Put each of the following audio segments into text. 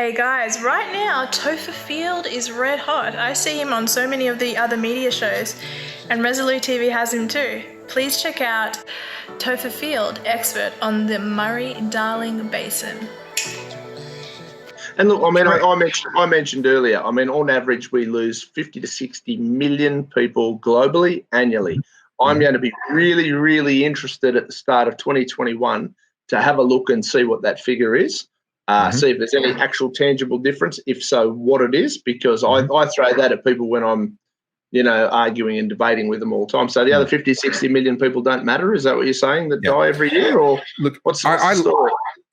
Hey guys, right now Topher Field is red hot. I see him on so many of the other media shows, and Resolute TV has him too. Please check out Topher Field, expert on the Murray Darling Basin. And look, I mean, I mentioned earlier, I mean, on average, we lose 50 to 60 million people globally annually. I'm going to be really, really interested at the start of 2021 to have a look and see what that figure is, see if there's any actual tangible difference. If so, what it is, because I throw that at people when I'm, arguing and debating with them all the time. So the other 50, 60 million people don't matter. Is that what you're saying, that die every year? Or look, what's the story?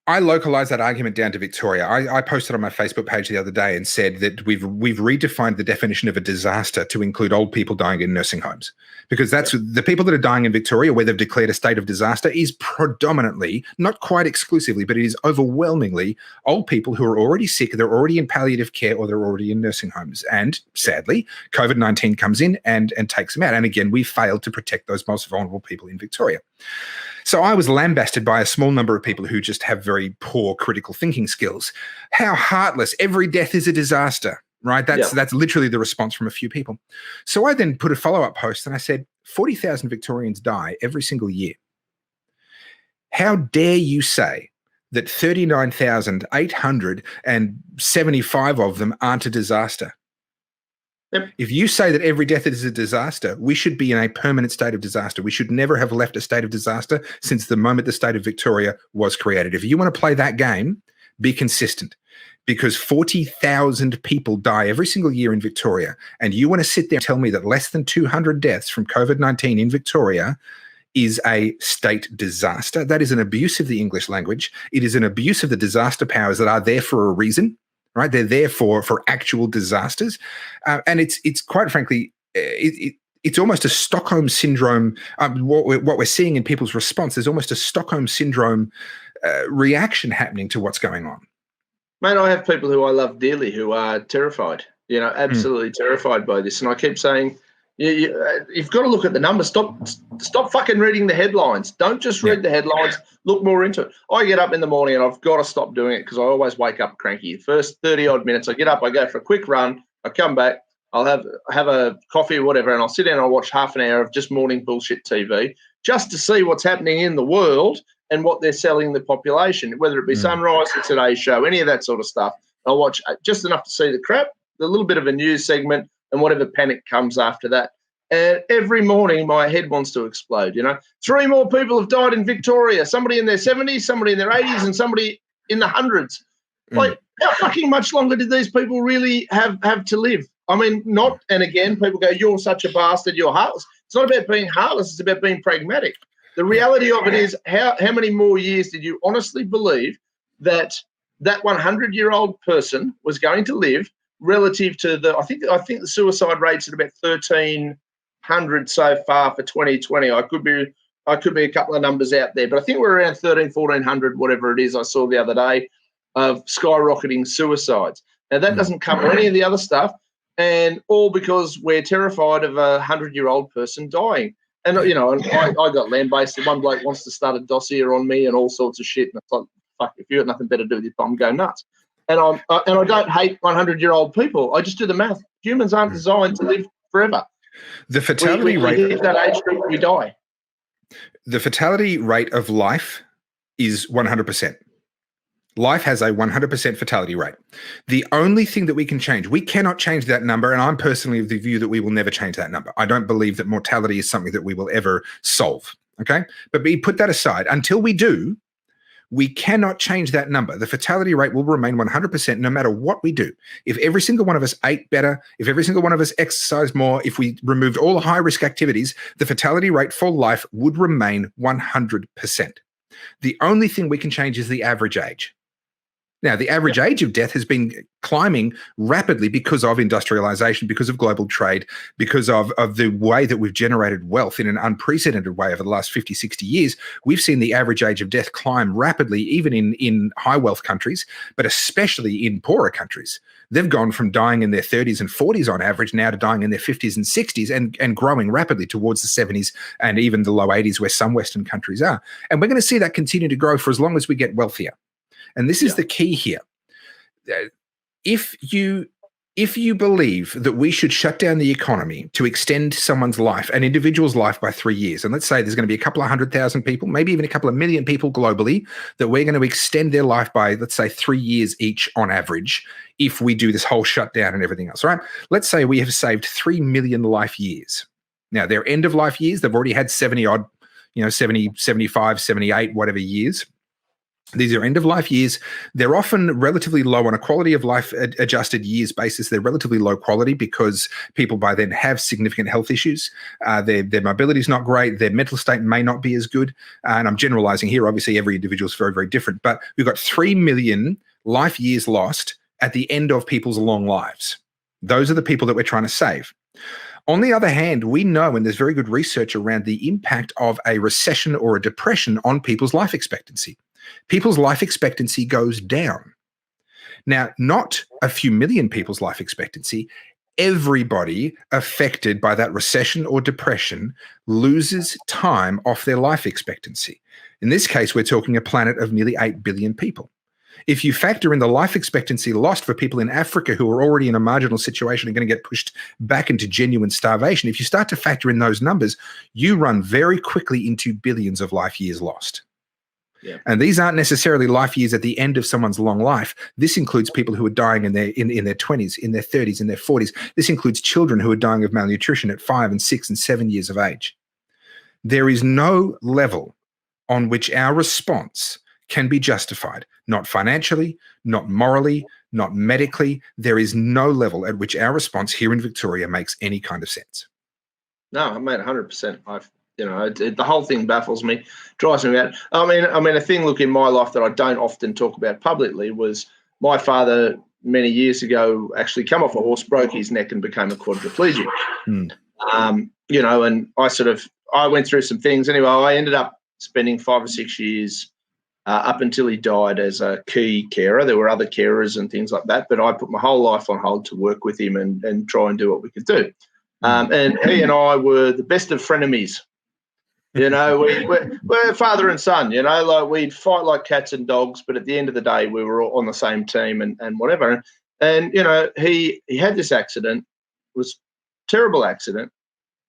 I localised that argument down to Victoria. I posted on my Facebook page the other day and said that we've redefined the definition of a disaster to include old people dying in nursing homes, because that's the people that are dying in Victoria, where they've declared a state of disaster, is predominantly, not quite exclusively, but it is overwhelmingly old people who are already sick, they're already in palliative care, or they're already in nursing homes. And sadly, COVID-19 comes in and takes them out. And again, we failed to protect those most vulnerable people in Victoria. So I was lambasted by a small number of people who just have very poor critical thinking skills. How heartless. Every death is a disaster, right? That's literally the response from a few people. So I then put a follow-up post and I said, 40,000 Victorians die every single year. How dare you say that 39,875 of them aren't a disaster? Yep. If you say that every death is a disaster, we should be in a permanent state of disaster. We should never have left a state of disaster since the moment the state of Victoria was created. If you want to play that game, be consistent, because 40,000 people die every single year in Victoria, and you want to sit there and tell me that less than 200 deaths from COVID-19 in Victoria is a state disaster. That is an abuse of the English language. It is an abuse of the disaster powers that are there for a reason. Right, they're there for actual disasters, and it's quite frankly, it's almost a Stockholm syndrome. What we're seeing in people's response is almost a Stockholm syndrome reaction happening to what's going on. Mate, I have people who I love dearly who are terrified, absolutely terrified by this, and I keep saying, you've got to look at the numbers. Stop fucking reading the headlines. Don't just read the headlines. Look more into it. I get up in the morning and I've got to stop doing it because I always wake up cranky. The first 30-odd minutes, I get up, I go for a quick run, I come back, I'll have a coffee or whatever, and I'll sit down and I'll watch half an hour of just morning bullshit TV just to see what's happening in the world and what they're selling the population, whether it be Sunrise, the Today Show, any of that sort of stuff. I'll watch just enough to see the crap, a little bit of a news segment, and whatever panic comes after that. And every morning my head wants to explode, 3 more people have died in Victoria, somebody in their 70s, somebody in their 80s, and somebody in the hundreds. Like, how fucking much longer did these people really have to live? I mean, not, and again, people go, you're such a bastard, you're heartless. It's not about being heartless, it's about being pragmatic. The reality of it is, how many more years did you honestly believe that 100-year-old person was going to live relative to I think the suicide rate's at about 1,300 so far for 2020. I could be a couple of numbers out there, but I think we're around 1,400, whatever it is I saw the other day, of skyrocketing suicides. Now that doesn't cover any of the other stuff, and all because we're terrified of a 100-year-old person dying. And and I got lambasted. One bloke wants to start a dossier on me and all sorts of shit, and it's like, fuck, if you got nothing better to do with your time, go nuts. And I don't hate 100-year-old people. I just do the math. Humans aren't designed to live forever. The fatality rate. We hit that age group, we die. The fatality rate of life is 100%. Life has a 100% fatality rate. The only thing that we can change, we cannot change that number, and I'm personally of the view that we will never change that number. I don't believe that mortality is something that we will ever solve, okay? But we put that aside. Until we do, we cannot change that number. The fatality rate will remain 100% no matter what we do. If every single one of us ate better, if every single one of us exercised more, if we removed all the high-risk activities, the fatality rate for life would remain 100%. The only thing we can change is the average age. Now, the average age of death has been climbing rapidly because of industrialization, because of global trade, because of the way that we've generated wealth in an unprecedented way over the last 50, 60 years. We've seen the average age of death climb rapidly, even in high wealth countries, but especially in poorer countries. They've gone from dying in their 30s and 40s on average now to dying in their 50s and 60s and growing rapidly towards the 70s and even the low 80s where some Western countries are. And we're going to see that continue to grow for as long as we get wealthier. And this is the key here. if you believe that we should shut down the economy to extend someone's life, an individual's life, by 3 years, and let's say there's going to be a couple of 100,000 people, maybe even a couple of million people globally, that we're going to extend their life by, let's say, 3 years each on average, if we do this whole shutdown and everything else, right? Let's say we have saved 3 million life years. Now, they're end of life years. They've already had 70 odd, 70, 75, 78, whatever years. These are end-of-life years. They're often relatively low on a quality of life adjusted years basis. They're relatively low quality because people by then have significant health issues. Their mobility is not great. Their mental state may not be as good. And I'm generalizing here. Obviously, every individual is very, very different. But we've got 3 million life years lost at the end of people's long lives. Those are the people that we're trying to save. On the other hand, we know, and there's very good research around the impact of a recession or a depression on people's life expectancy. People's life expectancy goes down. Now, not a few million people's life expectancy. Everybody affected by that recession or depression loses time off their life expectancy. In this case, we're talking a planet of nearly 8 billion people. If you factor in the life expectancy lost for people in Africa who are already in a marginal situation and going to get pushed back into genuine starvation, if you start to factor in those numbers, you run very quickly into billions of life years lost. Yeah. And these aren't necessarily life years at the end of someone's long life. This includes people who are dying in their 20s, in their 30s, in their 40s. This includes children who are dying of malnutrition at 5 and 6 and 7 years of age. There is no level on which our response can be justified, not financially, not morally, not medically. There is no level at which our response here in Victoria makes any kind of sense. No, I mean 100%. The whole thing baffles me, drives me mad. I mean, a thing, look, in my life that I don't often talk about publicly was my father many years ago actually came off a horse, broke his neck, and became a quadriplegic. And I went through some things. Anyway, I ended up spending 5 or 6 years up until he died as a key carer. There were other carers and things like that, but I put my whole life on hold to work with him and try and do what we could do. And he and I were the best of frenemies. We're father and son, like we'd fight like cats and dogs, but at the end of the day, we were all on the same team and whatever. And, he had this accident. It was a terrible accident.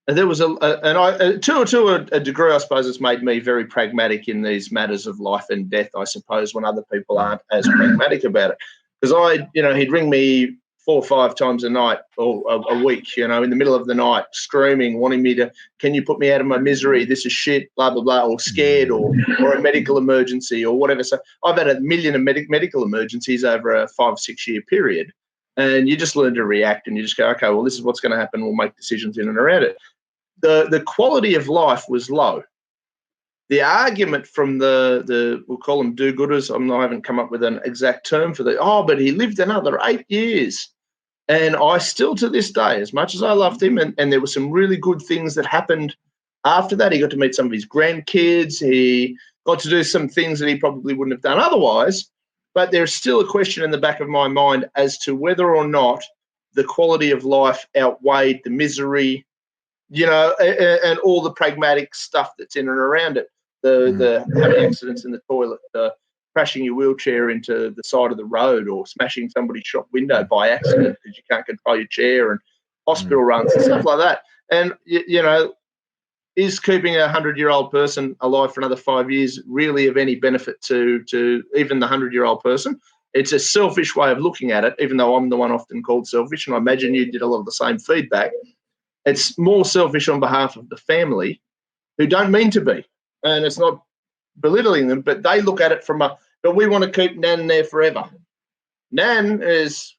And there was to a degree, I suppose it's made me very pragmatic in these matters of life and death, I suppose, when other people aren't as pragmatic about it. Because he'd ring me 4 or 5 times a night or a week, in the middle of the night, screaming, wanting me to, can you put me out of my misery? This is shit, blah, blah, blah, or scared or a medical emergency or whatever. So I've had a million of medical emergencies over a 5 or 6 year period. And you just learn to react and you just go, okay, well, this is what's going to happen. We'll make decisions in and around it. The quality of life was low. The argument from the we'll call them do-gooders, I haven't come up with an exact term for but he lived another 8 years. And I still, to this day, as much as I loved him, and there were some really good things that happened after that. He got to meet some of his grandkids. He got to do some things that he probably wouldn't have done otherwise. But there's still a question in the back of my mind as to whether or not the quality of life outweighed the misery, and all the pragmatic stuff that's in and around it. The having accidents in the toilet, the crashing your wheelchair into the side of the road or smashing somebody's shop window by accident because you can't control your chair, and hospital runs and stuff like that. And, is keeping a 100-year-old person alive for another 5 years really of any benefit to even the 100-year-old person? It's a selfish way of looking at it, even though I'm the one often called selfish, and I imagine you did a lot of the same feedback. It's more selfish on behalf of the family who don't mean to be. And it's not belittling them, but they look at it but we want to keep Nan there forever. Nan is,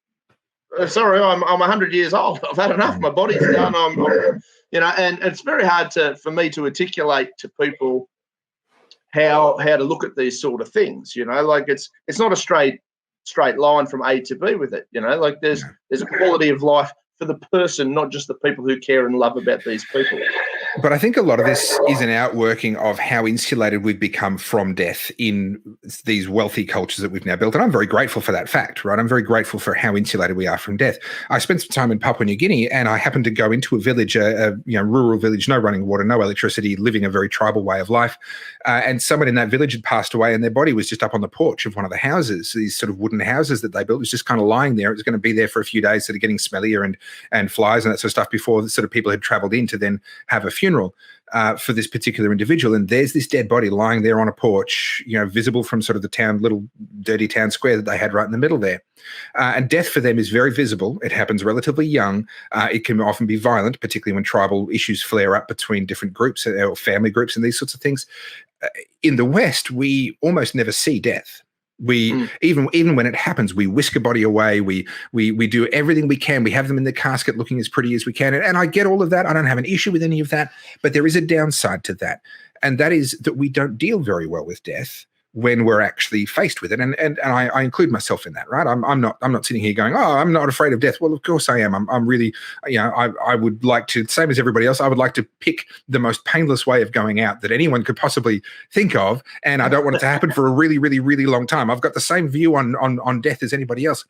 sorry, I'm 100 years old. I've had enough. My body's done. And it's very hard for me to articulate to people how to look at these sort of things. Like it's not a straight line from A to B with it. Like there's a quality of life for the person, not just the people who care and love about these people. But I think a lot of this is an outworking of how insulated we've become from death in these wealthy cultures that we've now built. And I'm very grateful for that fact, right? I'm very grateful for how insulated we are from death. I spent some time in Papua New Guinea, and I happened to go into a village, a rural village, no running water, no electricity, living a very tribal way of life. And someone in that village had passed away, and their body was just up on the porch of one of the houses, these sort of wooden houses that they built. It was just kind of lying there. It was going to be there for a few days, sort of getting smellier and flies and that sort of stuff before the sort of people had traveled in to then have a funeral for this particular individual. And there's this dead body lying there on a porch, visible from sort of the town, little dirty town square that they had right in the middle there. And death for them is very visible. It happens relatively young. It can often be violent, particularly when tribal issues flare up between different groups or family groups and these sorts of things. In the West, we almost never see death. We even when it happens, we whisk a body away. We do everything we can. We have them in the casket looking as pretty as we can. And I get all of that. I don't have an issue with any of that. But there is a downside to that. And that is that we don't deal very well with death when we're actually faced with it. And I include myself in that, right? I'm not sitting here going, oh, I'm not afraid of death. Well, of course I am. I'm really, I would like to, same as everybody else, I would like to pick the most painless way of going out that anyone could possibly think of. And I don't want it to happen for a really, really, really long time. I've got the same view on death as anybody else,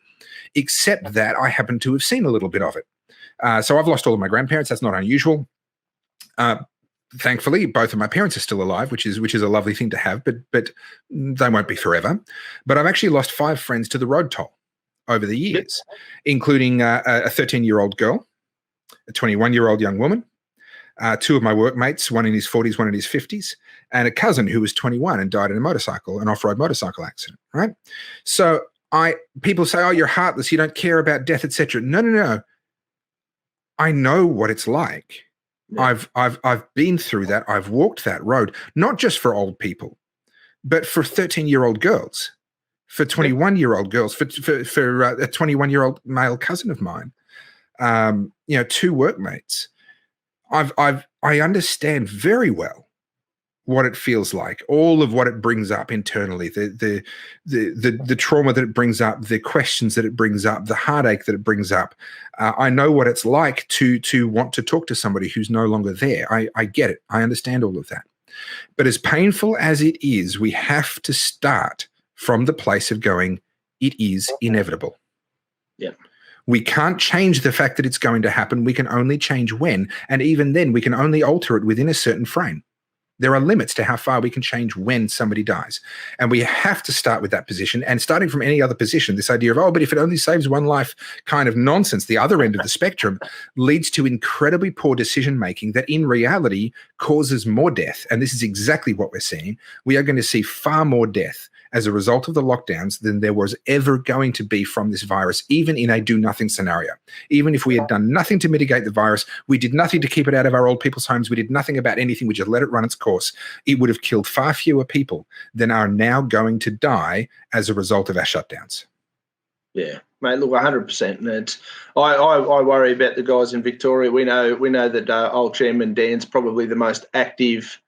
except that I happen to have seen a little bit of it. So I've lost all of my grandparents. That's not unusual. Thankfully, both of my parents are still alive, which is a lovely thing to have, but they won't be forever. But I've actually lost 5 friends to the road toll over the years, including a 13-year-old girl, a 21-year-old young woman, 2 of my workmates, one in his 40s, one in his 50s, and a cousin who was 21 and died in an off-road motorcycle accident, right? So people say, oh, you're heartless, you don't care about death, etc. No. I know what it's like. Yeah. I've been through that. I've walked that road, not just for old people, but for 13-year-old girls, for 21-year-old girls, for a 21-year-old male cousin of mine, 2 workmates. I understand very well what it feels like, all of what it brings up internally, the trauma that it brings up, the questions that it brings up, the heartache that it brings up. I know what it's like to want to talk to somebody who's no longer there. I get it. I understand all of that. But as painful as it is, we have to start from the place of going, it is inevitable. Yeah. We can't change the fact that it's going to happen. We can only change when. And even then, we can only alter it within a certain frame. There are limits to how far we can change when somebody dies. And we have to start with that position. And starting from any other position, this idea of, oh, but if it only saves one life kind of nonsense, the other end of the spectrum leads to incredibly poor decision-making that in reality causes more death. And this is exactly what we're seeing. We are going to see far more death as a result of the lockdowns than there was ever going to be from this virus, even in a do-nothing scenario. Even if we had done nothing to mitigate the virus, we did nothing to keep it out of our old people's homes, we did nothing about anything, we just let it run its course, it would have killed far fewer people than are now going to die as a result of our shutdowns. Yeah, mate, look, 100%. And it's, I worry about the guys in Victoria. We know that old Chairman Dan's probably the most active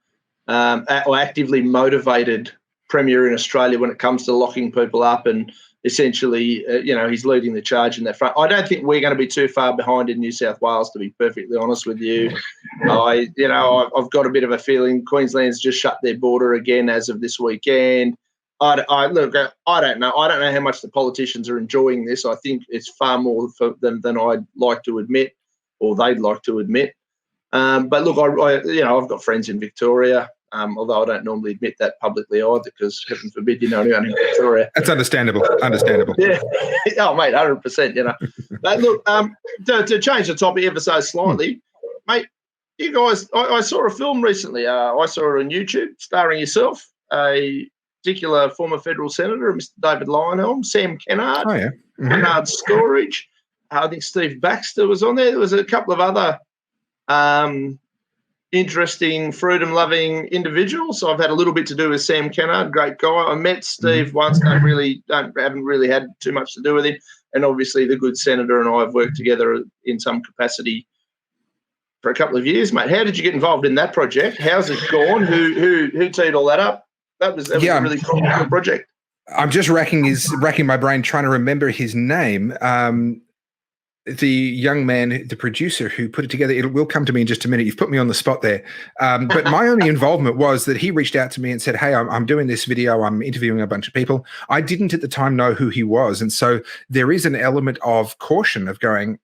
or actively motivated Premier in Australia when it comes to locking people up, and essentially, he's leading the charge in that front. I don't think we're going to be too far behind in New South Wales, to be perfectly honest with you. I've got a bit of a feeling Queensland's just shut their border again as of this weekend. I don't know. I don't know how much the politicians are enjoying this. I think it's far more for them than I'd like to admit, or they'd like to admit. But look, I've got friends in Victoria. Although I don't normally admit that publicly either, because heaven forbid, only in Victoria. That's understandable. Yeah. Oh, mate, 100%. But look, to change the topic ever so slightly, mate, you guys, I saw a film recently. I saw it on YouTube, starring yourself, a particular former federal senator, Mr. David Lionhelm, Sam Kennard, Kennard Storage. I think Steve Baxter was on there. There was a couple of other interesting, freedom-loving individuals. So I've had a little bit to do with Sam Kennard, great guy. I met Steve once, haven't really had too much to do with him. And obviously the good senator and I have worked together in some capacity for a couple of years, mate. How did you get involved in that project? How's it gone? Who teed all that up? That was a really cool project. I'm just racking my brain trying to remember his name. the young man, the producer who put it together, it will come to me in just a minute. You've put me on the spot there. But my only involvement was that he reached out to me and said, hey, I'm doing this video. I'm interviewing a bunch of people. I didn't at the time know who he was. And so there is an element of caution of going,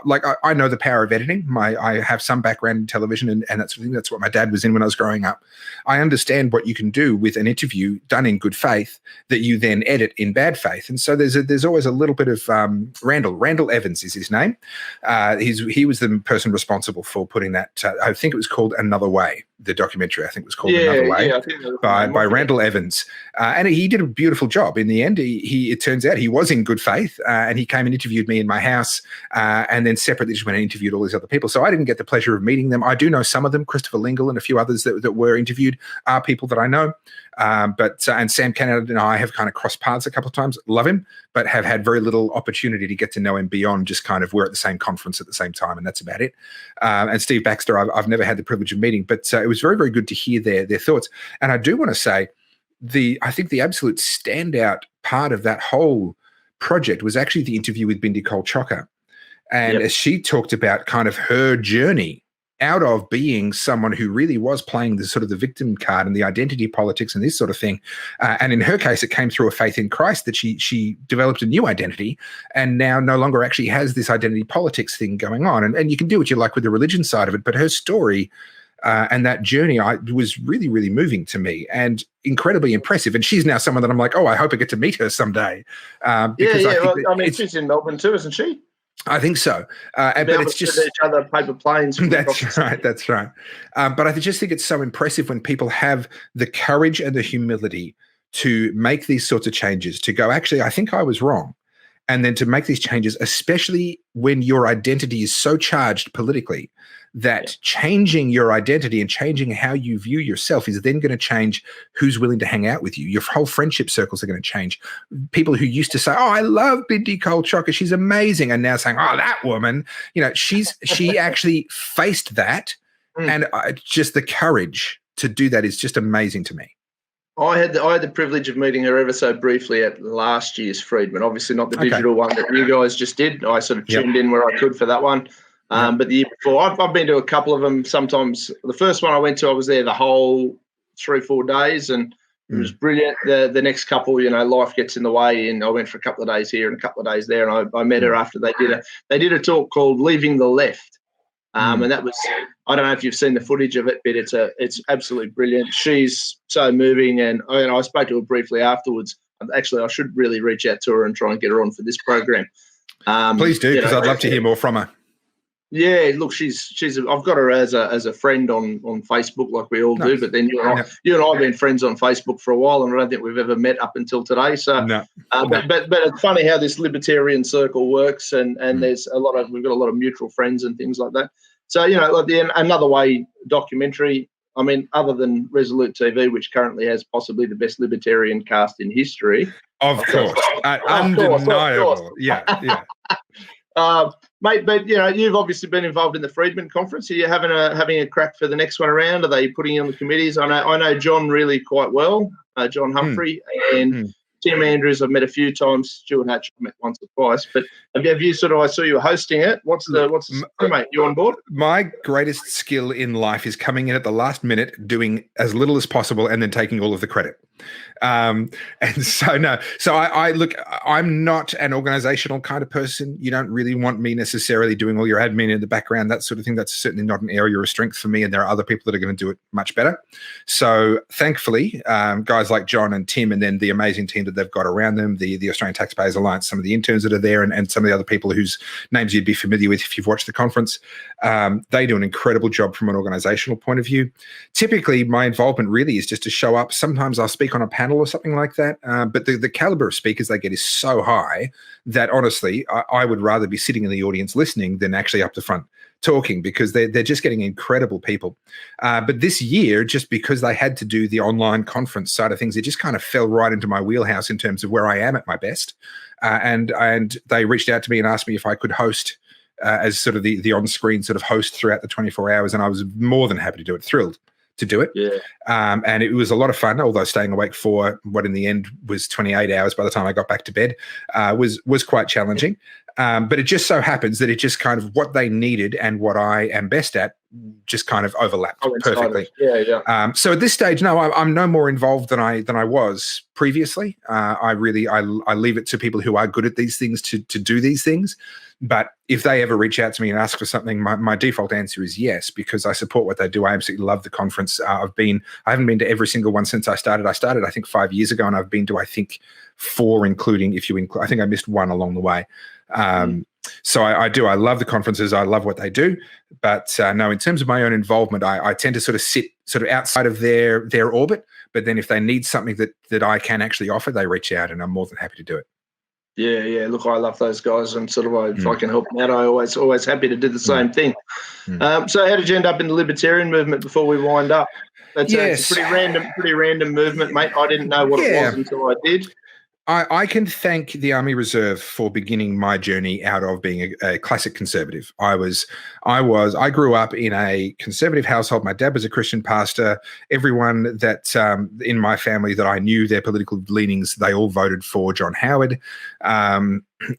like I know the power of editing. I have some background in television and that sort of thing. That's what my dad was in when I was growing up. I understand what you can do with an interview done in good faith that you then edit in bad faith. And so there's always a little bit of Randall Evans is his name. He was the person responsible for putting that. I think it was called Another Way. The documentary, I think, was called Another Way by Randall Evans. And he did a beautiful job. In the end, it turns out he was in good faith, and he came and interviewed me in my house, and then separately just went and interviewed all these other people. So I didn't get the pleasure of meeting them. I do know some of them. Christopher Lingle and a few others that were interviewed are people that I know. And Sam Canada and I have kind of crossed paths a couple of times. Love him, but have had very little opportunity to get to know him beyond just kind of we're at the same conference at the same time, and that's about it. And Steve Baxter, I've never had the privilege of meeting, but it was very, very good to hear their thoughts. And I do want to say I think the absolute standout part of that whole project was actually the interview with Bindi Kolchoka. And as she talked about kind of her journey out of being someone who really was playing the sort of the victim card and the identity politics and this sort of thing. And in her case, it came through a faith in Christ that she developed a new identity and now no longer actually has this identity politics thing going on. And you can do what you like with the religion side of it, but her story and that journey was really, really moving to me and incredibly impressive. And she's now someone that I'm like, oh, I hope I get to meet her someday. Because she's in Melbourne too, isn't she? I think so, but it's just each other paper planes. That's right. But I just think it's so impressive when people have the courage and the humility to make these sorts of changes. To go, actually, I think I was wrong, and then to make these changes, especially when your identity is so charged politically, that changing your identity and changing how you view yourself is then going to change who's willing to hang out with you. Your whole friendship circles are going to change. People who used to say, oh, I love Bindi Kolchoka, she's amazing, and now saying, oh, that woman, she actually faced that. And just the courage to do that is just amazing to me. I had the privilege of meeting her ever so briefly at last year's Friedman. Obviously not the digital one that you guys just did. I sort of tuned in where I could for that one. But the year before, I've been to a couple of them. Sometimes the first one I went to, I was there the whole 3-4 days, and it was brilliant. The next couple, life gets in the way, and I went for a couple of days here and a couple of days there, and I met her after they did a talk called "Leaving the Left," and that was, I don't know if you've seen the footage of it, but it's absolutely brilliant. She's so moving, and I spoke to her briefly afterwards. Actually, I should really reach out to her and try and get her on for this program. Please do, because I'd love to hear more from her. Yeah, look, she's. I've got her as a friend on Facebook, like we all do. But then you and I have been friends on Facebook for a while, and I don't think we've ever met up until today. So, but it's funny how this libertarian circle works, and we've got a lot of mutual friends and things like that. So like the Another Way documentary. I mean, other than Resolute TV, which currently has possibly the best libertarian cast in history. Of course, undeniable. Yeah. Mate, but you've obviously been involved in the Friedman Conference. Are you having a crack for the next one around? Are they putting you on the committees? I know John really quite well, John Humphrey, and Tim Andrews I've met a few times. Stewart Hatch I've met once or twice. But have you I saw you were hosting it. What's the mate? You on board? My greatest skill in life is coming in at the last minute, doing as little as possible, and then taking all of the credit. And so I look, I'm not an organizational kind of person. You don't really want me necessarily doing all your admin in the background, that sort of thing. That's certainly not an area of strength for me, and there are other people that are going to do it much better. So thankfully, guys like John and Tim, and then the amazing team that they've got around them, the Australian Taxpayers Alliance, some of the interns that are there, and some of the other people whose names you'd be familiar with if you've watched the conference, they do an incredible job from an organizational point of view. Typically, my involvement really is just to show up. Sometimes I'll speak on a panel or something like that, but the caliber of speakers they get is so high that honestly, I would rather be sitting in the audience listening than actually up the front talking, because they're just getting incredible people. But this year, just because they had to do the online conference side of things, it just kind of fell right into my wheelhouse in terms of where I am at my best. And they reached out to me and asked me if I could host as sort of the on-screen sort of host throughout the 24 hours. And I was more than happy to do it, thrilled to do it. Yeah. And it was a lot of fun, although staying awake for what in the end was 28 hours by the time I got back to bed was quite challenging. But it just so happens that it just kind of what they needed and what I am best at just kind of overlapped perfectly. Yeah. So at this stage, no, I'm no more involved than I was previously. I leave it to people who are good at these things to do these things. But if they ever reach out to me and ask for something, my default answer is yes, because I support what they do. I absolutely love the conference. I haven't been to every single one since I started. I started, I think, 5 years ago, and I've been to, I think, 4, including I think I missed one along the way. So I do. I love the conferences. I love what they do. But no, in terms of my own involvement, I tend to sort of sit sort of outside of their orbit. But then if they need something that I can actually offer, they reach out, and I'm more than happy to do it. Yeah. Look, I love those guys, and sort of if I can help them out, I always happy to do the same thing. So how did you end up in the libertarian movement before we wind up? It's a pretty random movement, mate. I didn't know what it was until I did. I can thank the Army Reserve for beginning my journey out of being a classic conservative. I grew up in a conservative household. My dad was a Christian pastor. Everyone that in my family that I knew their political leanings, they all voted for John Howard.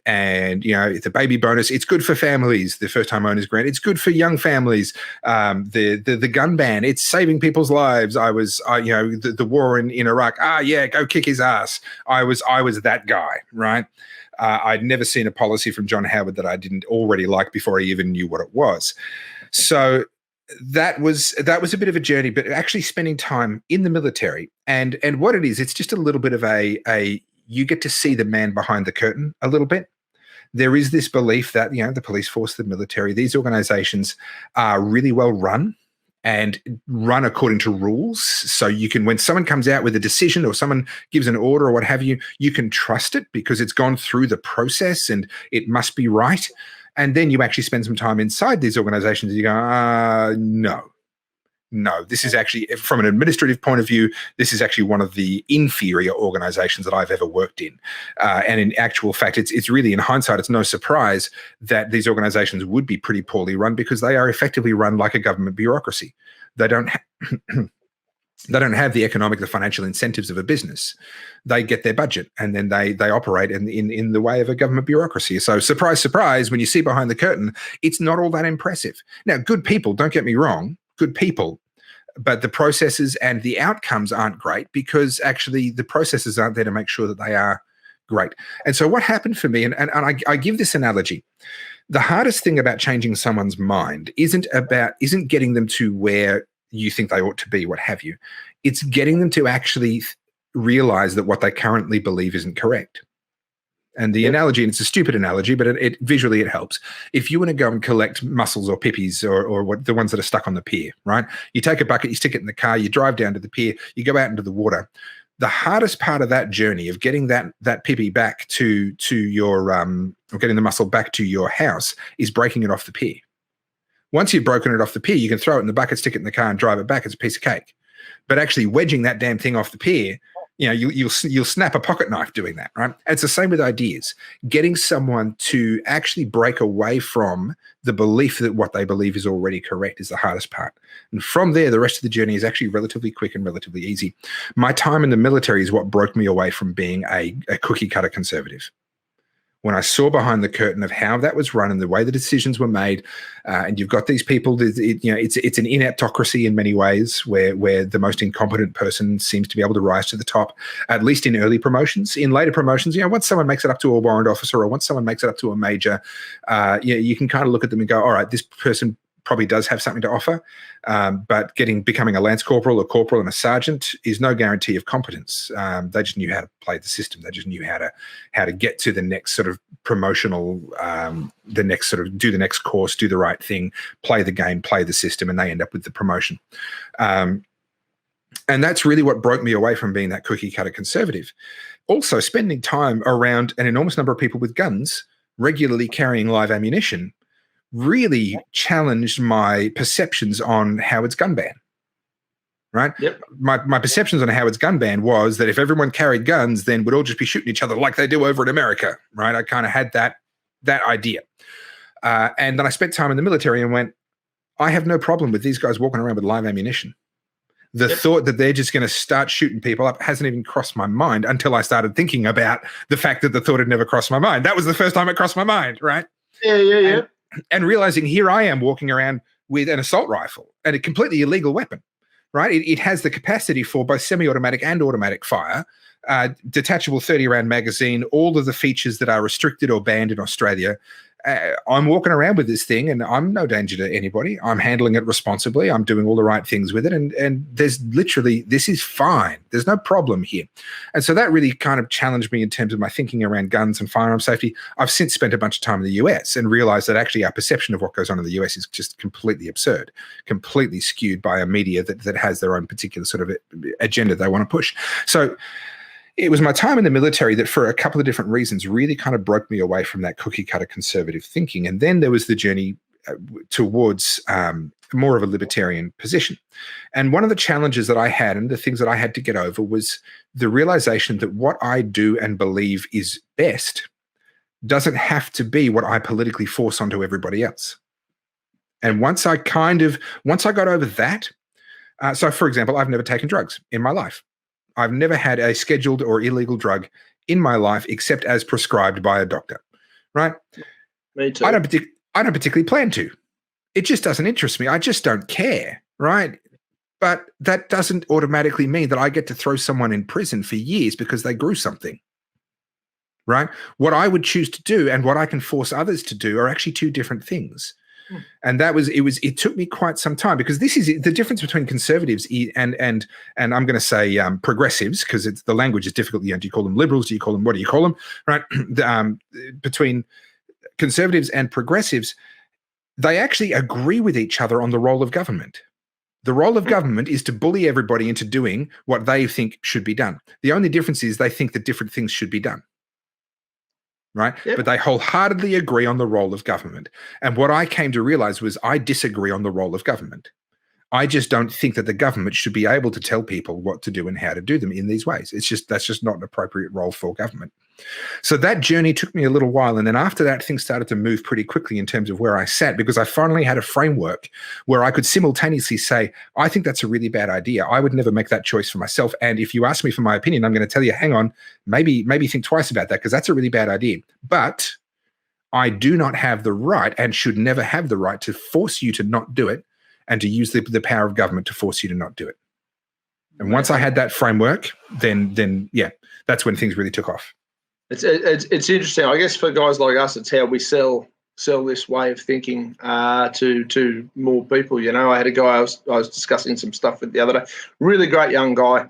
And the baby bonus, it's good for families. The first-time owners grant, it's good for young families. The gun ban, it's saving people's lives. The war in Iraq. Go kick his ass. I was that guy, right? I'd never seen a policy from John Howard that I didn't already like before I even knew what it was. So that was a bit of a journey, but actually spending time in the military and what it is, it's just a little bit of a you get to see the man behind the curtain a little bit. There is this belief that, the police force, the military, these organizations are really well run and run according to rules. So you can, when someone comes out with a decision or someone gives an order or what have you, you can trust it because it's gone through the process and it must be right. And then you actually spend some time inside these organizations and you go, no, this is actually, from an administrative point of view, this is actually one of the inferior organizations that I've ever worked in. And in actual fact, it's really, in hindsight, it's no surprise that these organizations would be pretty poorly run because they are effectively run like a government bureaucracy. They don't have the economic, the financial incentives of a business. They get their budget and then they operate in the way of a government bureaucracy. So surprise, surprise, when you see behind the curtain, it's not all that impressive. Now, good people, don't get me wrong, good people, but the processes and the outcomes aren't great because actually the processes aren't there to make sure that they are great. And so what happened for me, and I give this analogy, the hardest thing about changing someone's mind isn't getting them to where you think they ought to be, what have you. It's getting them to actually realize that what they currently believe isn't correct. And the analogy, and it's a stupid analogy, but it visually it helps. If you want to go and collect mussels or pippies or what the ones that are stuck on the pier, right? You take a bucket, you stick it in the car, you drive down to the pier, you go out into the water. The hardest part of that journey of getting that pippy back to your or getting the mussel back to your house is breaking it off the pier. Once you've broken it off the pier, you can throw it in the bucket, stick it in the car, and drive it back. It's a piece of cake. But actually wedging that damn thing off the pier, you'll snap a pocket knife doing that, right? It's the same with ideas. Getting someone to actually break away from the belief that what they believe is already correct is the hardest part. And from there, the rest of the journey is actually relatively quick and relatively easy. My time in the military is what broke me away from being a cookie cutter conservative. When I saw behind the curtain of how that was run and the way the decisions were made, and you've got these people, it's an ineptocracy in many ways, where the most incompetent person seems to be able to rise to the top, at least in early promotions. In later promotions, once someone makes it up to a warrant officer or once someone makes it up to a major, you can kind of look at them and go, all right, this person probably does have something to offer, but becoming a lance corporal, a corporal, and a sergeant is no guarantee of competence. They just knew how to play the system. They just knew how to get to the next sort of promotional, do the next course, do the right thing, play the game, play the system, and they end up with the promotion. And that's really what broke me away from being that cookie cutter conservative. Also, spending time around an enormous number of people with guns, regularly carrying live ammunition, really challenged my perceptions on Howard's gun ban, right? Yep. My perceptions on Howard's gun ban was that if everyone carried guns, then we'd all just be shooting each other like they do over in America, right? I kind of had that idea. And then I spent time in the military and went, I have no problem with these guys walking around with live ammunition. The thought that they're just going to start shooting people up hasn't even crossed my mind until I started thinking about the fact that the thought had never crossed my mind. That was the first time it crossed my mind, right? Yeah. And realizing here I am walking around with an assault rifle and a completely illegal weapon, right? It has the capacity for both semi-automatic and automatic fire, detachable 30-round magazine, all of the features that are restricted or banned in Australia. I'm walking around with this thing and I'm no danger to anybody. I'm handling it responsibly. I'm doing all the right things with it. And there's literally, this is fine. There's no problem here. And so that really kind of challenged me in terms of my thinking around guns and firearm safety. I've since spent a bunch of time in the US and realized that actually our perception of what goes on in the US is just completely absurd, completely skewed by a media that has their own particular sort of agenda they want to push. So it was my time in the military that for a couple of different reasons really kind of broke me away from that cookie cutter conservative thinking. And then there was the journey towards more of a libertarian position. And one of the challenges that I had and the things that I had to get over was the realization that what I do and believe is best doesn't have to be what I politically force onto everybody else. And once I got over that, so for example, I've never taken drugs in my life. I've never had a scheduled or illegal drug in my life except as prescribed by a doctor, right? Me too. I don't particularly plan to. It just doesn't interest me. I just don't care, right? But that doesn't automatically mean that I get to throw someone in prison for years because they grew something, right? What I would choose to do and what I can force others to do are actually two different things. And it took me quite some time because this is the difference between conservatives and I'm going to say progressives because the language is difficult. Do you call them liberals? Do you call them, what do you call them? Right. Between conservatives and progressives, they actually agree with each other on the role of government. The role of government is to bully everybody into doing what they think should be done. The only difference is they think that different things should be done. Right. Yep. But they wholeheartedly agree on the role of government. And what I came to realize was I disagree on the role of government. I just don't think that the government should be able to tell people what to do and how to do them in these ways. That's just not an appropriate role for government. So that journey took me a little while. And then after that, things started to move pretty quickly in terms of where I sat because I finally had a framework where I could simultaneously say, I think that's a really bad idea. I would never make that choice for myself. And if you ask me for my opinion, I'm going to tell you, hang on, maybe think twice about that because that's a really bad idea. But I do not have the right and should never have the right to force you to not do it and to use the power of government to force you to not do it. And once I had that framework, then that's when things really took off. It's interesting. I guess for guys like us, it's how we sell this way of thinking to more people. You know, I had a guy I was discussing some stuff with the other day. Really great young guy,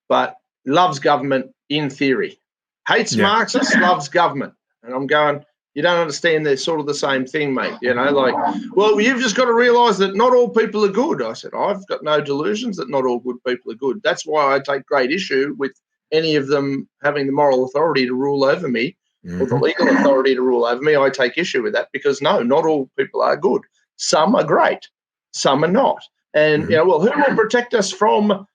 but loves government in theory. Hates Marxists, loves government. And I'm going, you don't understand. They're sort of the same thing, mate. You know, like, well, you've just got to realise that not all people are good. I said, I've got no delusions that not all good people are good. That's why I take great issue with any of them having the moral authority to rule over me or the legal authority to rule over me. I take issue with that because, no, not all people are good. Some are great. Some are not. And, you know, well, who will protect us from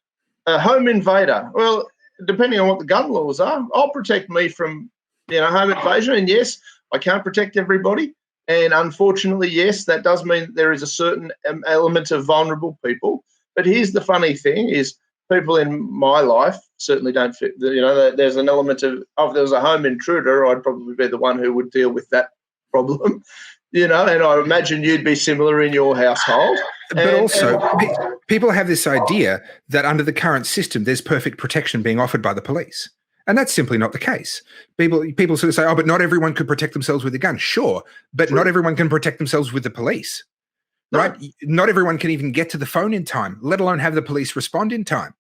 a home invader? Well, depending on what the gun laws are, I'll protect me from, you know, home invasion. And, yes, I can't protect everybody. And, unfortunately, yes, that does mean there is a certain element of vulnerable people. But here's the funny thing is, people in my life certainly don't fit. You know, there's an element of if there was a home intruder, I'd probably be the one who would deal with that problem. You know, and I imagine you'd be similar in your household. But also, people have this idea that under the current system, there's perfect protection being offered by the police. And that's simply not the case. People sort of say, oh, but not everyone could protect themselves with a gun. Sure, but not everyone can protect themselves with the police. Right? Not everyone can even get to the phone in time, let alone have the police respond in time.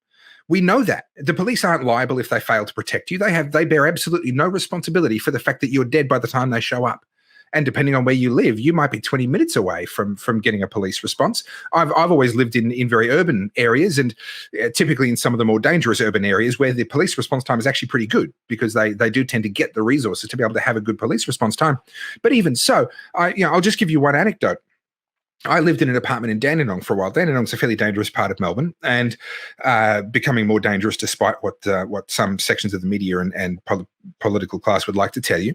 We know that. The police aren't liable if they fail to protect you. They bear absolutely no responsibility for the fact that you're dead by the time they show up. And depending on where you live, you might be 20 minutes away from getting a police response. I've always lived in very urban areas and typically in some of the more dangerous urban areas where the police response time is actually pretty good because they do tend to get the resources to be able to have a good police response time. But even so, I'll just give you one anecdote. I lived in an apartment in Dandenong for a while. Dandenong's a fairly dangerous part of Melbourne and becoming more dangerous despite what some sections of the media and political class would like to tell you.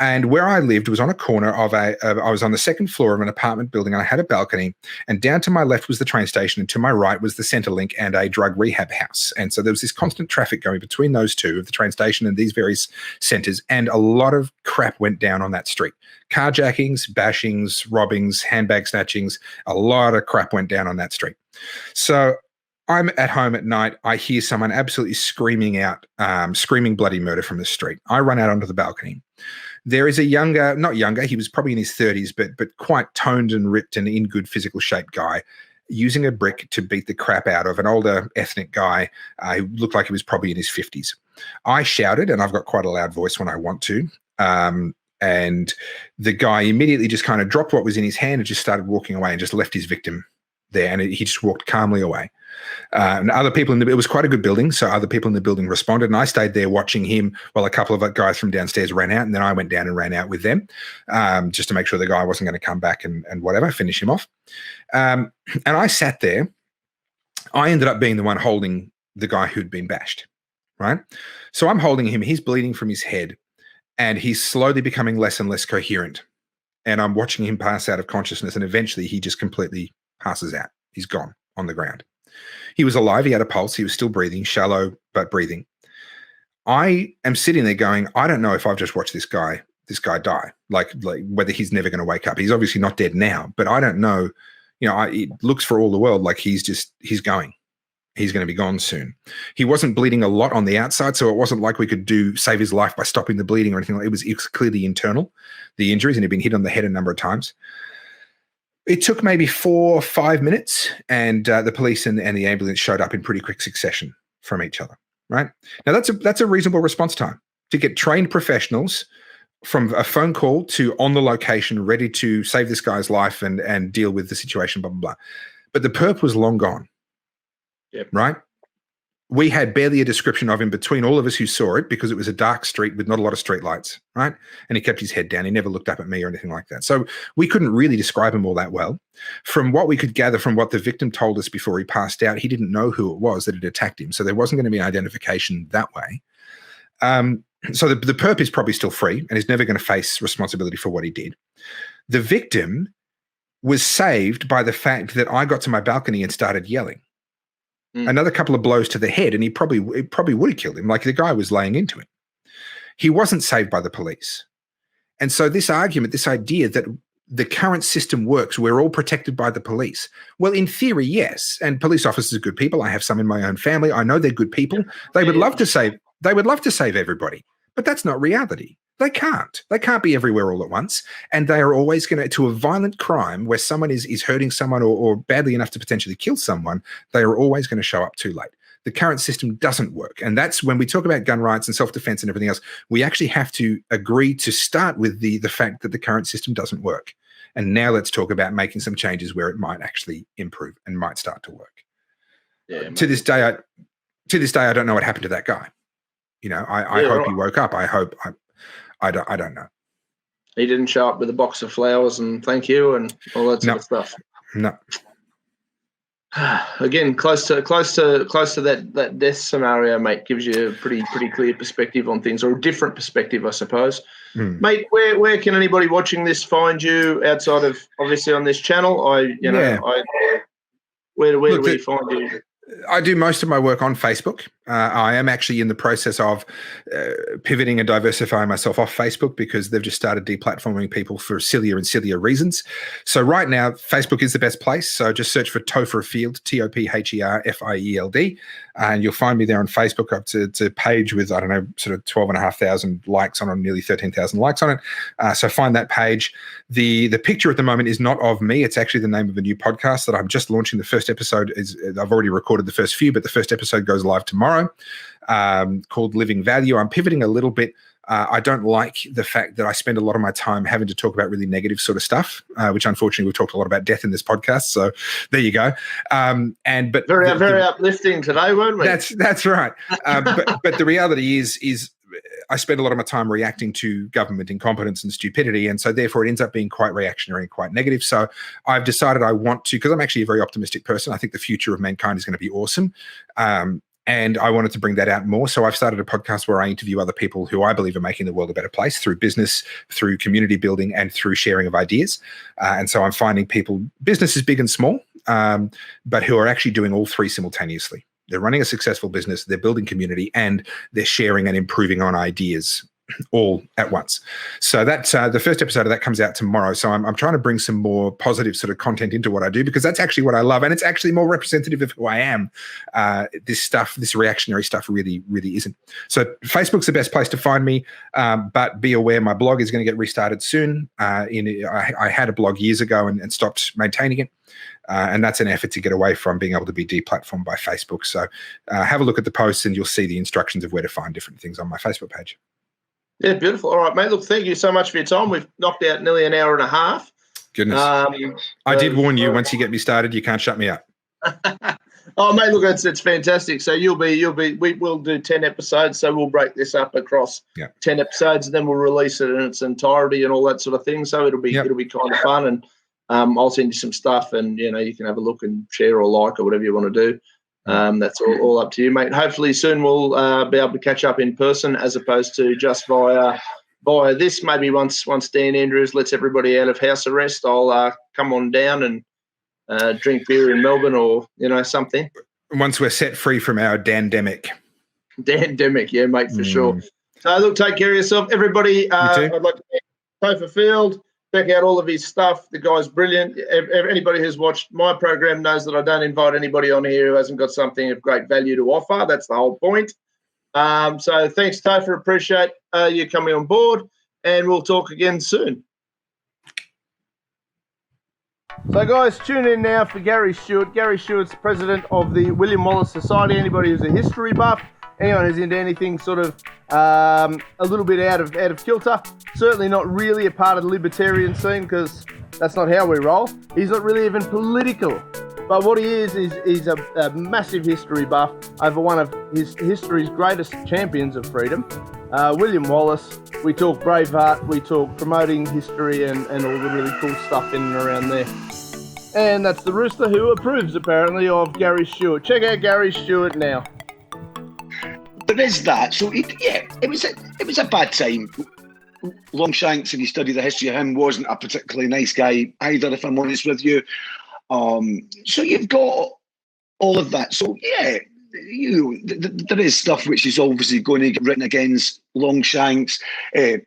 And where I lived was on a corner of I was on the second floor of an apartment building, and I had a balcony, and down to my left was the train station, and to my right was the Centrelink and a drug rehab house. And so there was this constant traffic going between those two, of the train station and these various centres, and a lot of crap went down on that street. Carjackings, bashings, robbings, handbag snatchings, a lot of crap went down on that street. So I'm at home at night. I hear someone absolutely screaming bloody murder from the street. I run out onto the balcony. There is a not younger, he was probably in his 30s, but quite toned and ripped and in good physical shape guy, using a brick to beat the crap out of an older ethnic guy who looked like he was probably in his 50s. I shouted, and I've got quite a loud voice when I want to, and the guy immediately just kind of dropped what was in his hand and just started walking away and just left his victim there, and he just walked calmly away. And other people it was quite a good building, so other people in the building responded, and I stayed there watching him while a couple of guys from downstairs ran out, and then I went down and ran out with them, just to make sure the guy wasn't going to come back and whatever, finish him off. And I sat there. I ended up being the one holding the guy who'd been bashed, right? So I'm holding him. He's bleeding from his head, and he's slowly becoming less and less coherent. And I'm watching him pass out of consciousness, and eventually he just completely passes out. He's gone on the ground. He was alive. He had a pulse. He was still breathing, shallow, but breathing. I am sitting there going, I don't know if I've just watched this guy die, like whether he's never going to wake up. He's obviously not dead now, but I don't know. It looks for all the world like he's going. He's going to be gone soon. He wasn't bleeding a lot on the outside, so it wasn't like we could save his life by stopping the bleeding or anything like that. It was clearly internal, the injuries, and he'd been hit on the head a number of times. It took maybe 4 or 5 minutes, and the police and the ambulance showed up in pretty quick succession from each other, right? Now, that's a reasonable response time to get trained professionals from a phone call to on the location, ready to save this guy's life and deal with the situation, blah, blah, blah. But the perp was long gone, yep. Right? We had barely a description of him between all of us who saw it, because it was a dark street with not a lot of street lights, right? And he kept his head down. He never looked up at me or anything like that. So we couldn't really describe him all that well. From what we could gather from what the victim told us before he passed out, he didn't know who it was that had attacked him. So there wasn't going to be an identification that way. So the perp is probably still free and is never going to face responsibility for what he did. The victim was saved by the fact that I got to my balcony and started yelling. Another couple of blows to the head, and it probably would have killed him. Like, the guy was laying into him. He wasn't saved by the police. And so this argument, this idea that the current system works, we're all protected by the police. Well, in theory, yes. And police officers are good people. I have some in my own family. I know they're good people. They would love to save everybody, but that's not reality. They can't. They can't be everywhere all at once. And they are always going to a violent crime where someone is hurting someone or badly enough to potentially kill someone, they are always going to show up too late. The current system doesn't work. And that's when we talk about gun rights and self-defense and everything else, we actually have to agree to start with the fact that the current system doesn't work. And now let's talk about making some changes where it might actually improve and might start to work. Yeah, to this day, I don't know what happened to that guy. I hope he woke up. I don't know. He didn't show up with a box of flowers and thank you and all that sort of stuff. No. Again, close to that death scenario, mate, gives you a pretty clear perspective on things, or a different perspective, I suppose. Mate, where can anybody watching this find you outside of obviously on this channel? Where do we find you? I do most of my work on Facebook. I am actually in the process of pivoting and diversifying myself off Facebook, because they've just started deplatforming people for sillier and sillier reasons. So right now, Facebook is the best place. So just search for Topher Field, TOPHERFIELD, and you'll find me there on Facebook, up to a page with, I don't know, sort of 12,500 likes on it, nearly 13,000 likes on it. So find that page. The picture at the moment is not of me. It's actually the name of a new podcast that I'm just launching. The first episode I've already recorded the first few, but the first episode goes live tomorrow, called Living Value. I'm pivoting a little bit. I don't like the fact that I spend a lot of my time having to talk about really negative sort of stuff, which unfortunately we've talked a lot about death in this podcast. So there you go. But very uplifting today, weren't we? That's right. But the reality is I spend a lot of my time reacting to government incompetence and stupidity, and so therefore it ends up being quite reactionary and quite negative. So I've decided I want to, because I'm actually a very optimistic person. I think the future of mankind is going to be awesome. And I wanted to bring that out more. So I've started a podcast where I interview other people who I believe are making the world a better place through business, through community building, and through sharing of ideas. And so I'm finding people, businesses big and small, but who are actually doing all three simultaneously. They're running a successful business, they're building community, and they're sharing and improving on ideas all at once. So that's the first episode of that comes out tomorrow. So I'm trying to bring some more positive sort of content into what I do, because that's actually what I love, and it's actually more representative of who I am. This reactionary stuff really isn't. So Facebook's the best place to find me, but be aware my blog is going to get restarted soon. I had a blog years ago and stopped maintaining it. And that's an effort to get away from being able to be deplatformed by Facebook. So have a look at the posts and you'll see the instructions of where to find different things on my Facebook page. Yeah, beautiful. All right, mate. Look, thank you so much for your time. We've knocked out nearly an hour and a half. Goodness. I did warn you, once you get me started, you can't shut me up. Oh, mate, look, it's fantastic. So we will do 10 episodes. So we'll break this up across 10 episodes, and then we'll release it in its entirety and all that sort of thing. So it'll be kind of fun, and I'll send you some stuff, and you can have a look and share or like or whatever you want to do. That's all up to you, mate. Hopefully soon we'll be able to catch up in person as opposed to just via this. Maybe once Dan Andrews lets everybody out of house arrest, I'll come on down and drink beer in Melbourne or something. Once we're set free from our dandemic. Dandemic, yeah, mate, for sure. So look, take care of yourself, everybody. I'd like to thank Topher Field. Check out all of his stuff. The guy's brilliant. Anybody who's watched my program knows that I don't invite anybody on here who hasn't got something of great value to offer. That's the whole point. So thanks, Topher. Appreciate you coming on board, and we'll talk again soon. So, guys, tune in now for Garry Stewart. Garry Stewart's president of the William Wallace Society. Anybody who's a history buff, anyone who's into anything sort of a little bit out of kilter, certainly not really a part of the libertarian scene, because that's not how we roll. He's not really even political. But what he is a massive history buff over one of history's greatest champions of freedom, William Wallace. We talk Braveheart, we talk promoting history and all the really cool stuff in and around there. And that's the rooster who approves, apparently, of Garry Stewart. Check out Garry Stewart now. There is that. So, it was a bad time. Longshanks, if you study the history of him, wasn't a particularly nice guy either, if I'm honest with you. So you've got all of that. So, there is stuff which is obviously going to get written against Longshanks,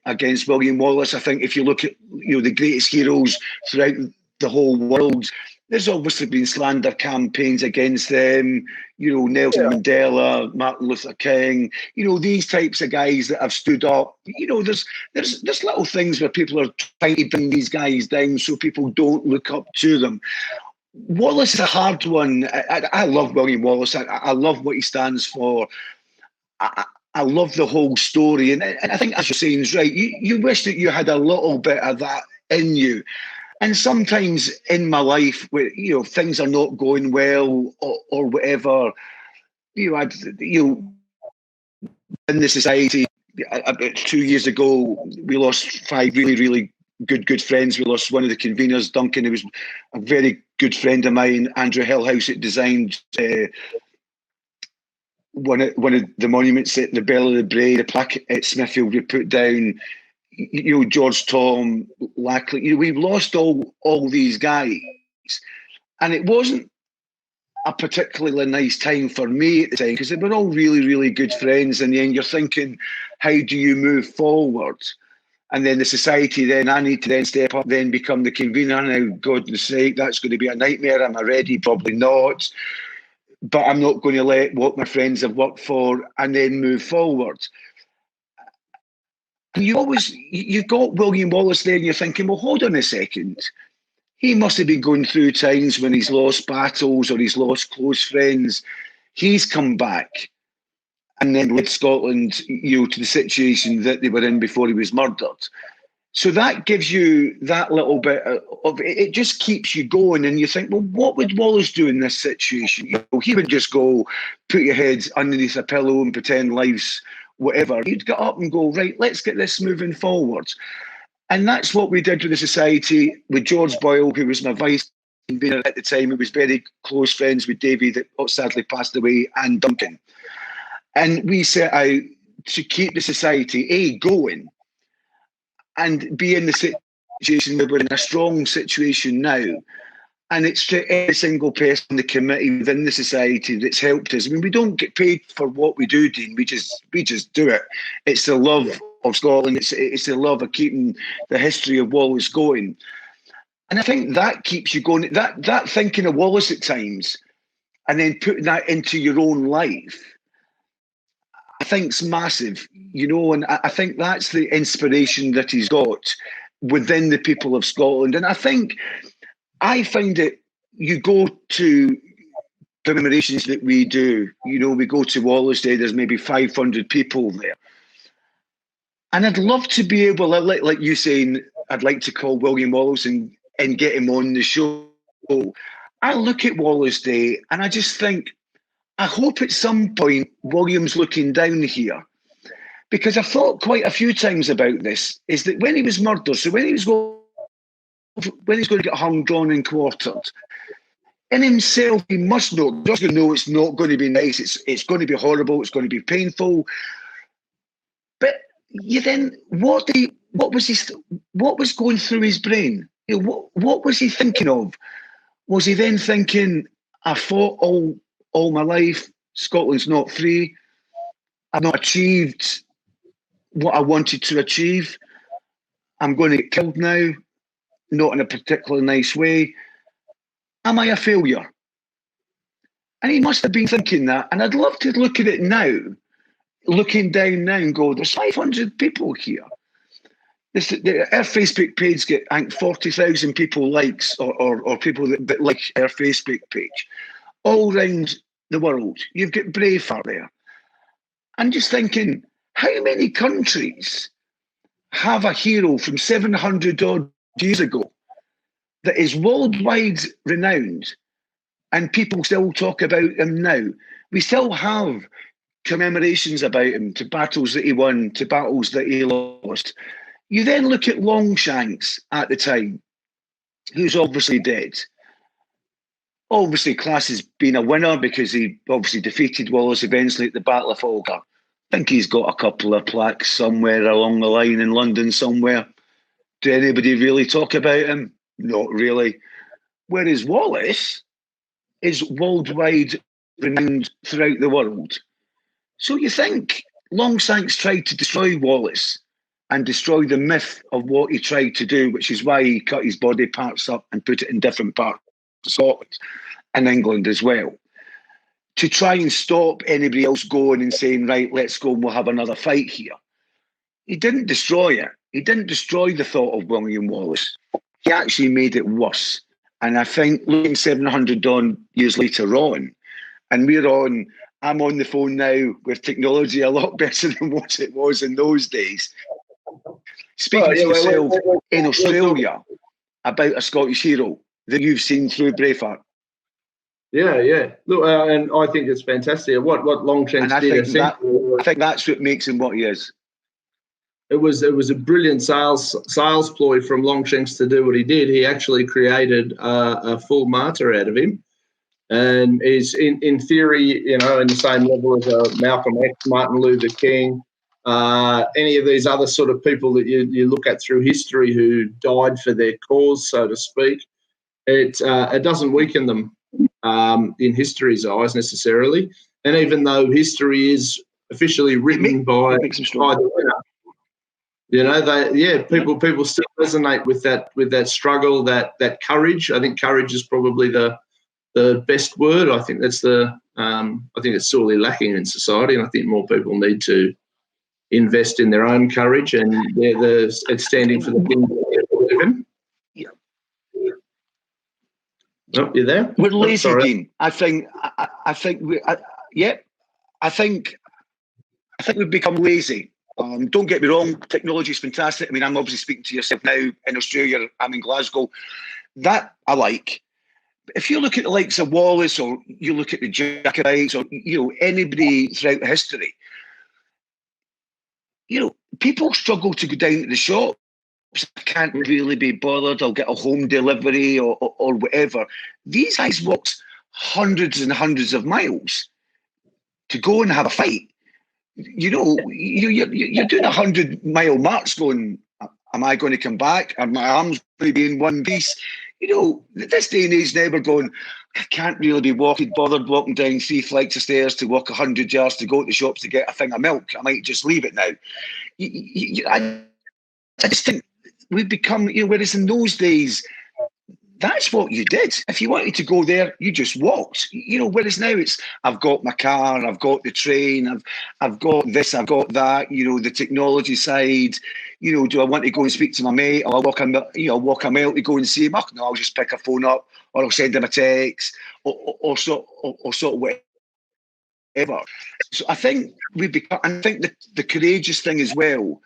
against William Wallace. I think if you look at the greatest heroes throughout the whole world, there's obviously been slander campaigns against them. Nelson Mandela, Martin Luther King. These types of guys that have stood up. There's little things where people are trying to bring these guys down so people don't look up to them. Wallace is a hard one. I love William Wallace. I love what he stands for. I love the whole story. And I think, as you're saying, is right. You wish that you had a little bit of that in you. And sometimes in my life, where things are not going well or whatever, in the society, about 2 years ago, we lost 5 really, really good friends. We lost one of the conveners, Duncan, who was a very good friend of mine. Andrew Hillhouse, that designed one of the monuments at the Bell of the Bray, the plaque at Smithfield we put down. George Tom, Lackley. We've lost all these guys, and it wasn't a particularly nice time for me at the time, because they were all really, really good friends. And then you're thinking, how do you move forward? And then the society, then I need to then step up, then become the convener. Now, goodness sake, that's going to be a nightmare. Am I ready? Probably not. But I'm not going to let what my friends have worked for and then move forward. And you've got William Wallace there, and you're thinking, well, hold on a second. He must have been going through times when he's lost battles or he's lost close friends. He's come back and then led Scotland, to the situation that they were in before he was murdered. So that gives you that little bit of it. Just keeps you going, and you think, well, what would Wallace do in this situation? He would just go, put your head underneath a pillow and pretend life's whatever. He'd get up and go, right, let's get this moving forward. And that's what we did with the society, with George Boyle, who was my vice convener at the time, who was very close friends with Davy, that sadly passed away, and Duncan. And we set out to keep the society, going, and be in the situation where we're in a strong situation now. And it's to every single person in the committee within the society that's helped us. I mean, we don't get paid for what we do, Dean. We just do it. It's the love of Scotland. It's the love of keeping the history of Wallace going. And I think that keeps you going. That thinking of Wallace at times, and then putting that into your own life, I think is massive, and I think that's the inspiration that he's got within the people of Scotland. And I find it, you go to commemorations that we do, we go to Wallace Day, there's maybe 500 people there. And I'd love to be able, like you saying, I'd like to call William Wallace and get him on the show. I look at Wallace Day and I just think, I hope at some point William's looking down here, because I've thought quite a few times about this, is that when he was murdered, so when he's going to get hung, drawn and quartered, in himself he must know, just to know it's not going to be nice, it's going to be horrible, it's going to be painful. But what was going through his brain? What was he thinking of? Was he then thinking, I fought all my life, Scotland's not free, I've not achieved what I wanted to achieve, I'm going to get killed now, not in a particularly nice way, am I a failure? And he must have been thinking that, and I'd love to look at it now, looking down now and go, there's 500 people here. Our Facebook page get, I think, 40,000 people likes, or people that like our Facebook page, all round the world. You've got Braveheart there. I'm just thinking, how many countries have a hero from 700 odd years ago that is worldwide renowned and people still talk about him now? We still have commemorations about him, to battles that he won, to battles that he lost. You then look at Longshanks at the time, who's obviously dead. Obviously, class has been a winner because he obviously defeated Wallace eventually at the Battle of Falkirk. I think he's got a couple of plaques somewhere along the line in London somewhere. Do anybody really talk about him? Not really. Whereas Wallace is worldwide renowned throughout the world. So you think Longshanks tried to destroy Wallace and destroy the myth of what he tried to do, which is why he cut his body parts up and put it in different parts of Scotland and England as well, to try and stop anybody else going and saying, right, let's go and we'll have another fight here. He didn't destroy it. He didn't destroy the thought of William Wallace. He actually made it worse. And I think looking 700 years later on, and I'm on the phone now with technology a lot better than what it was in those days. Speaking to yourself in Australia about a Scottish hero that you've seen through Braveheart. Yeah. Look, and I think it's fantastic. What Longshanks did. I think that's what makes him what he is. It was a brilliant sales ploy from Longshanks to do what he did. He actually created a full martyr out of him, and is in theory, in the same level as Malcolm X, Martin Luther King, any of these other sort of people that you look at through history who died for their cause, so to speak. It doesn't weaken them in history's eyes necessarily, and even though history is officially written by the winner, people still resonate with that struggle, that courage. I think courage is probably the best word. I think that's I think it's sorely lacking in society, and I think more people need to invest in their own courage and it's standing for the things that they believe in. Yeah. Oh, you there? We're lazy, Dean. I think we've become lazy. Don't get me wrong, technology is fantastic. I mean, I'm obviously speaking to yourself now in Australia. I'm in Glasgow. That I like. But if you look at the likes of Wallace, or you look at the Jacobites, or anybody throughout history, people struggle to go down to the shops. I can't really be bothered. I'll get a home delivery or whatever. These guys walked hundreds and hundreds of miles to go and have a fight. you're doing 100-mile march going, am I going to come back? Are my arms going to be in one piece? This day and age now we're going, I can't really be bothered walking down 3 flights of stairs to walk 100 yards to go to the shops to get a thing of milk. I might just leave it now. I just think we've become, whereas in those days, that's what you did. If you wanted to go there, you just walked. Whereas now it's, I've got my car, I've got the train, I've got this, I've got that. The technology side. Do I want to go and speak to my mate? Or I'll walk a mile to go and see him. No, I'll just pick a phone up, or I'll send him a text, or sort of whatever. So I think we become. I think the courageous thing as well.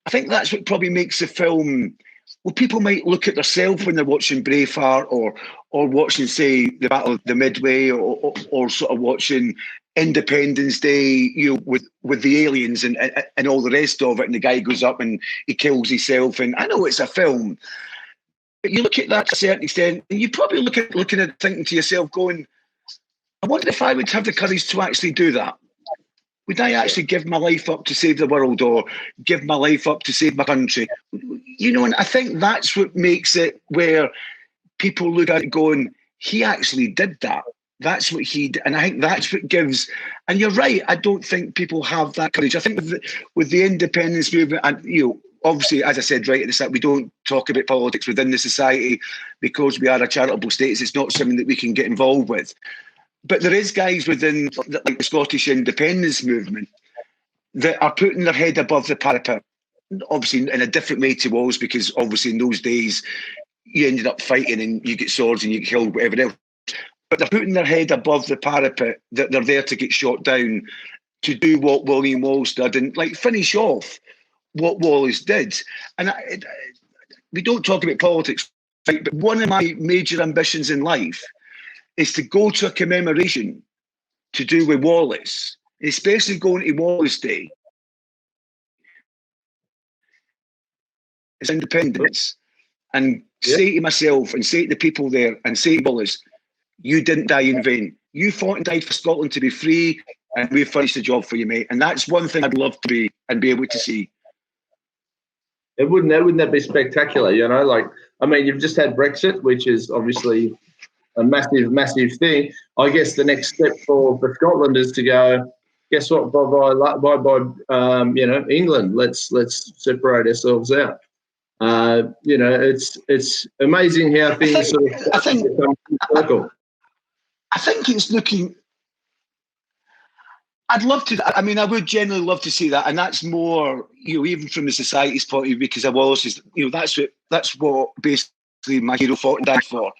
I think that's what probably makes the film. Well, people might look at themselves when they're watching Braveheart or watching, say, the Battle of the Midway, or sort of watching Independence Day, with the aliens and all the rest of it, and the guy goes up and he kills himself. And I know it's a film, but you look at that to a certain extent, and you probably looking at thinking to yourself, going, I wonder if I would have the courage to actually do that. Would I actually give my life up to save the world, or give my life up to save my country? And I think that's what makes it where people look at it going, he actually did that. That's what he did. And I think that's what gives, and you're right, I don't think people have that courage. I think with the independence movement, and obviously, as I said right at the start, we don't talk about politics within the society because we are a charitable state. It's not something that we can get involved with. But there is guys within the Scottish independence movement that are putting their head above the parapet, obviously in a different way to us, because obviously in those days you ended up fighting and you get swords and you get killed, whatever else. But they're putting their head above the parapet, that they're there to get shot down, to do what William Wallace did and finish off what Wallace did. And we don't talk about politics, right? But one of my major ambitions in life is to go to a commemoration to do with Wallace, especially going to Wallace Day. It's independence. And say to myself and say to the people there and say to Wallace, you didn't die in vain. You fought and died for Scotland to be free, and we've finished the job for you, mate. And that's one thing I'd love to be able to see. Wouldn't that be spectacular? You've just had Brexit, which is obviously a massive thing. I guess the next step for Scotland is to go, guess what? Bye, England. Let's separate ourselves out. It's amazing how things come full circle. I think it's looking. I'd love to. I mean, I would generally love to see that, and that's more, even from the society's point of view, because of Wallace's. That's what basically my hero fought and died for.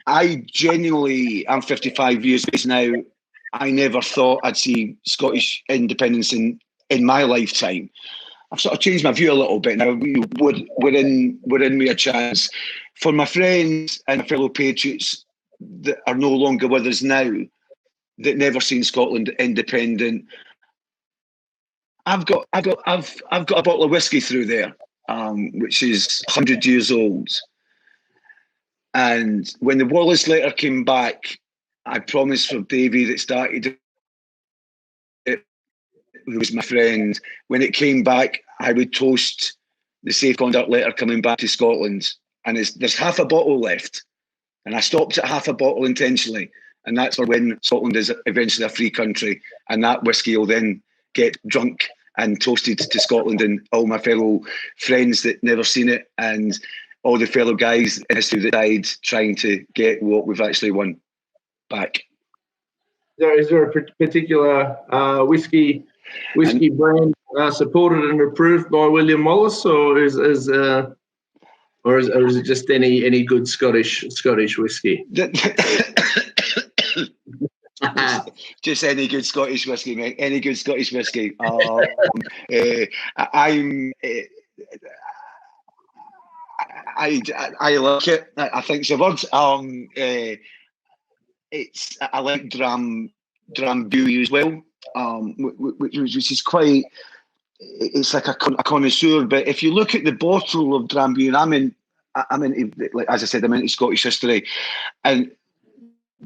I genuinely, I'm 55 years old now. I never thought I'd see Scottish independence in my lifetime. I've sort of changed my view a little bit now. We're in with a chance. For my friends and fellow patriots that are no longer with us now, that never seen Scotland independent, I've got a bottle of whiskey through there, which is 100 years old. And when the Wallace letter came back, I promised for Davy that started it, who was my friend, when it came back, I would toast the safe conduct letter coming back to Scotland. And there's half a bottle left. And I stopped at half a bottle intentionally. And that's for when Scotland is eventually a free country. And that whiskey will then get drunk and toasted to Scotland and all my fellow friends that never seen it, and all the fellow guys in history that died trying to get what we've actually won back. Is there a particular whiskey brand supported and approved by William Wallace, or is it just any good Scottish whiskey? Just any good Scottish whiskey, mate. Any good Scottish whiskey. I like it. I think it's a word. I like Drambuie as well, which is quite. It's like a connoisseur. But if you look at the bottle of Drambuie, and I'm into, like as I said, I'm into Scottish history, and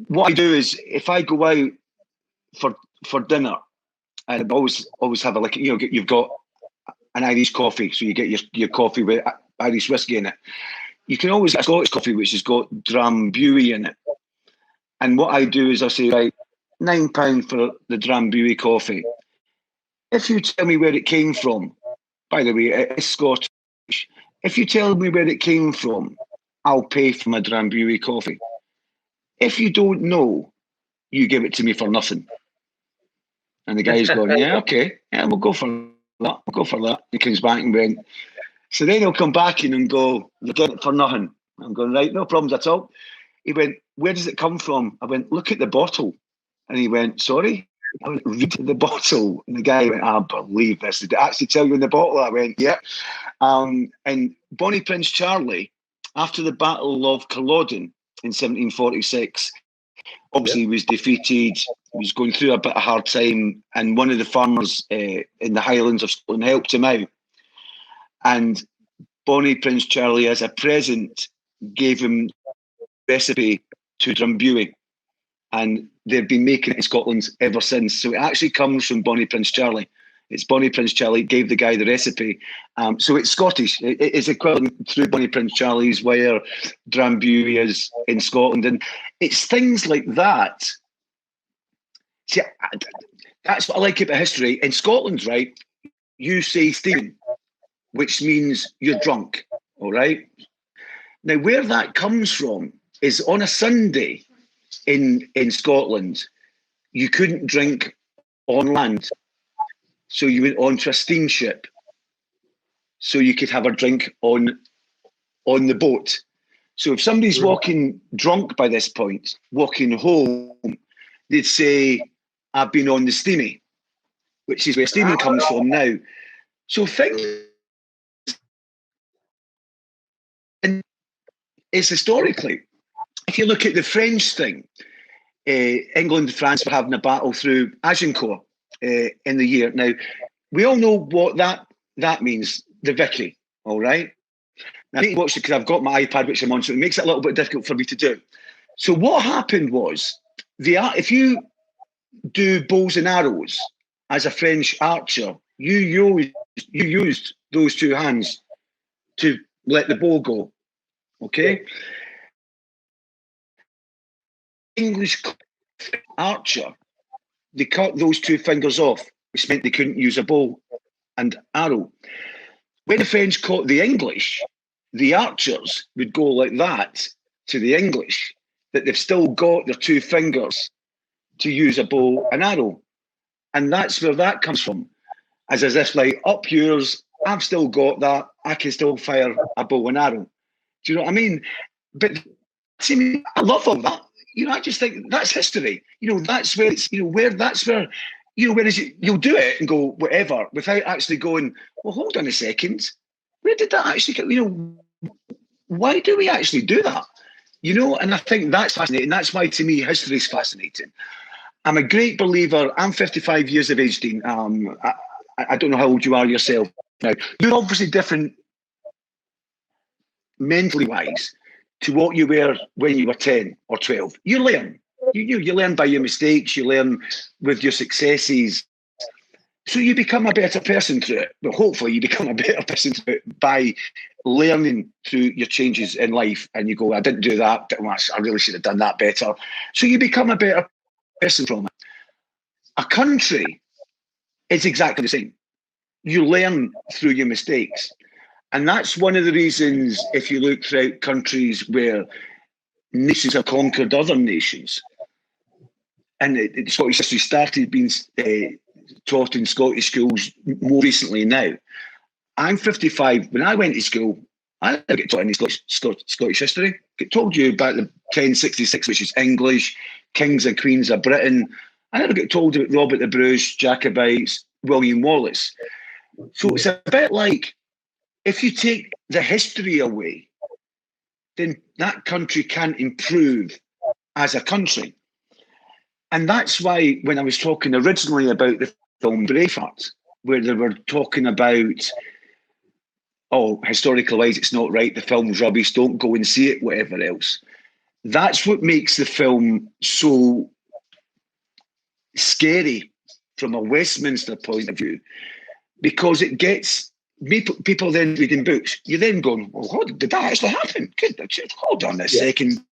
what I do is if I go out for dinner and always have a look. You've got an Irish coffee, so you get your coffee with Irish whiskey in it. You can always get a Scottish coffee, which has got Drambuie in it. And what I do is I say, right, £9 for the Drambuie coffee. If you tell me where it came from, by the way, it's Scottish. If you tell me where it came from, I'll pay for my Drambuie coffee. If you don't know, you give it to me for nothing. And the guy's going, yeah, okay, yeah, we'll go for that. We'll go for that. He comes back and went, so then he'll come back in and go, you get it for nothing. I'm going, right, no problems at all. He went, where does it come from? I went, look at the bottle. And he went, sorry? I went, read the bottle. And the guy went, I believe this. Did it actually tell you in the bottle? I went, yeah. And Bonnie Prince Charlie, after the Battle of Culloden in 1746, obviously he was defeated, he was going through a bit of hard time, and one of the farmers in the Highlands of Scotland helped him out. And Bonnie Prince Charlie, as a present, gave him recipe to Drambuie, and they've been making it in Scotland ever since. So it actually comes from Bonnie Prince Charlie. It's Bonnie Prince Charlie gave the guy the recipe. So it's Scottish. It's equivalent through Bonnie Prince Charlie's where Drambuie is in Scotland. And it's things like that. See, that's what I like about history. In Scotland, right, you say Stephen, which means you're drunk, all right? Now, where that comes from is on a Sunday in Scotland, you couldn't drink on land. So you went onto a steamship so you could have a drink on the boat. So if somebody's walking drunk by this point, walking home, they'd say, I've been on the steamy, which is where steaming comes from now. So things, and it's historically, if you look at the French thing, England and France were having a battle through Agincourt in the year. Now, we all know what that means, the Vicky, all right? Now, I need to watch it because I've got my iPad, which I'm on, so it makes it a little bit difficult for me to do. So what happened was, if you do bows and arrows as a French archer, you used those two hands to let the bow go, okay? English archer, they cut those two fingers off, which meant they couldn't use a bow and arrow. When the French caught the English, the archers would go like that to the English, that they've still got their two fingers to use a bow and arrow. And that's where that comes from. As if like, up yours, I've still got that, I can still fire a bow and arrow. Do you know what I mean? But to me, I love all that. I just think that's history. That's where it's, whereas you'll do it and go, whatever, without actually going, well, hold on a second. Where did that actually go? Why do we actually do that? And I think that's fascinating. That's why, to me, history is fascinating. I'm a great believer. I'm 55 years of age, Dean. I don't know how old you are yourself now. You're obviously different mentally wise to what you were when you were 10 or 12. You learn. You learn by your mistakes. You learn with your successes. So you become a better person through it. But hopefully you become a better person through it by learning through your changes in life. And you go, I didn't do that. I really should have done that better. So you become a better person from it. A country is exactly the same. You learn through your mistakes. And that's one of the reasons, if you look throughout countries where nations have conquered other nations, and Scottish history started being taught in Scottish schools more recently now. I'm 55. When I went to school, I never get taught any Scottish history. I get told you about the 1066, which is English, kings and queens of Britain. I never get told about Robert the Bruce, Jacobites, William Wallace. So it's a bit like, if you take the history away, then that country can't improve as a country. And that's why when I was talking originally about the film Braveheart, where they were talking about, historical wise, it's not right, the film's rubbish, don't go and see it, whatever else. That's what makes the film so scary from a Westminster point of view, because it gets people then reading books. You're then going, well, what did that actually happen? Good, hold on a second.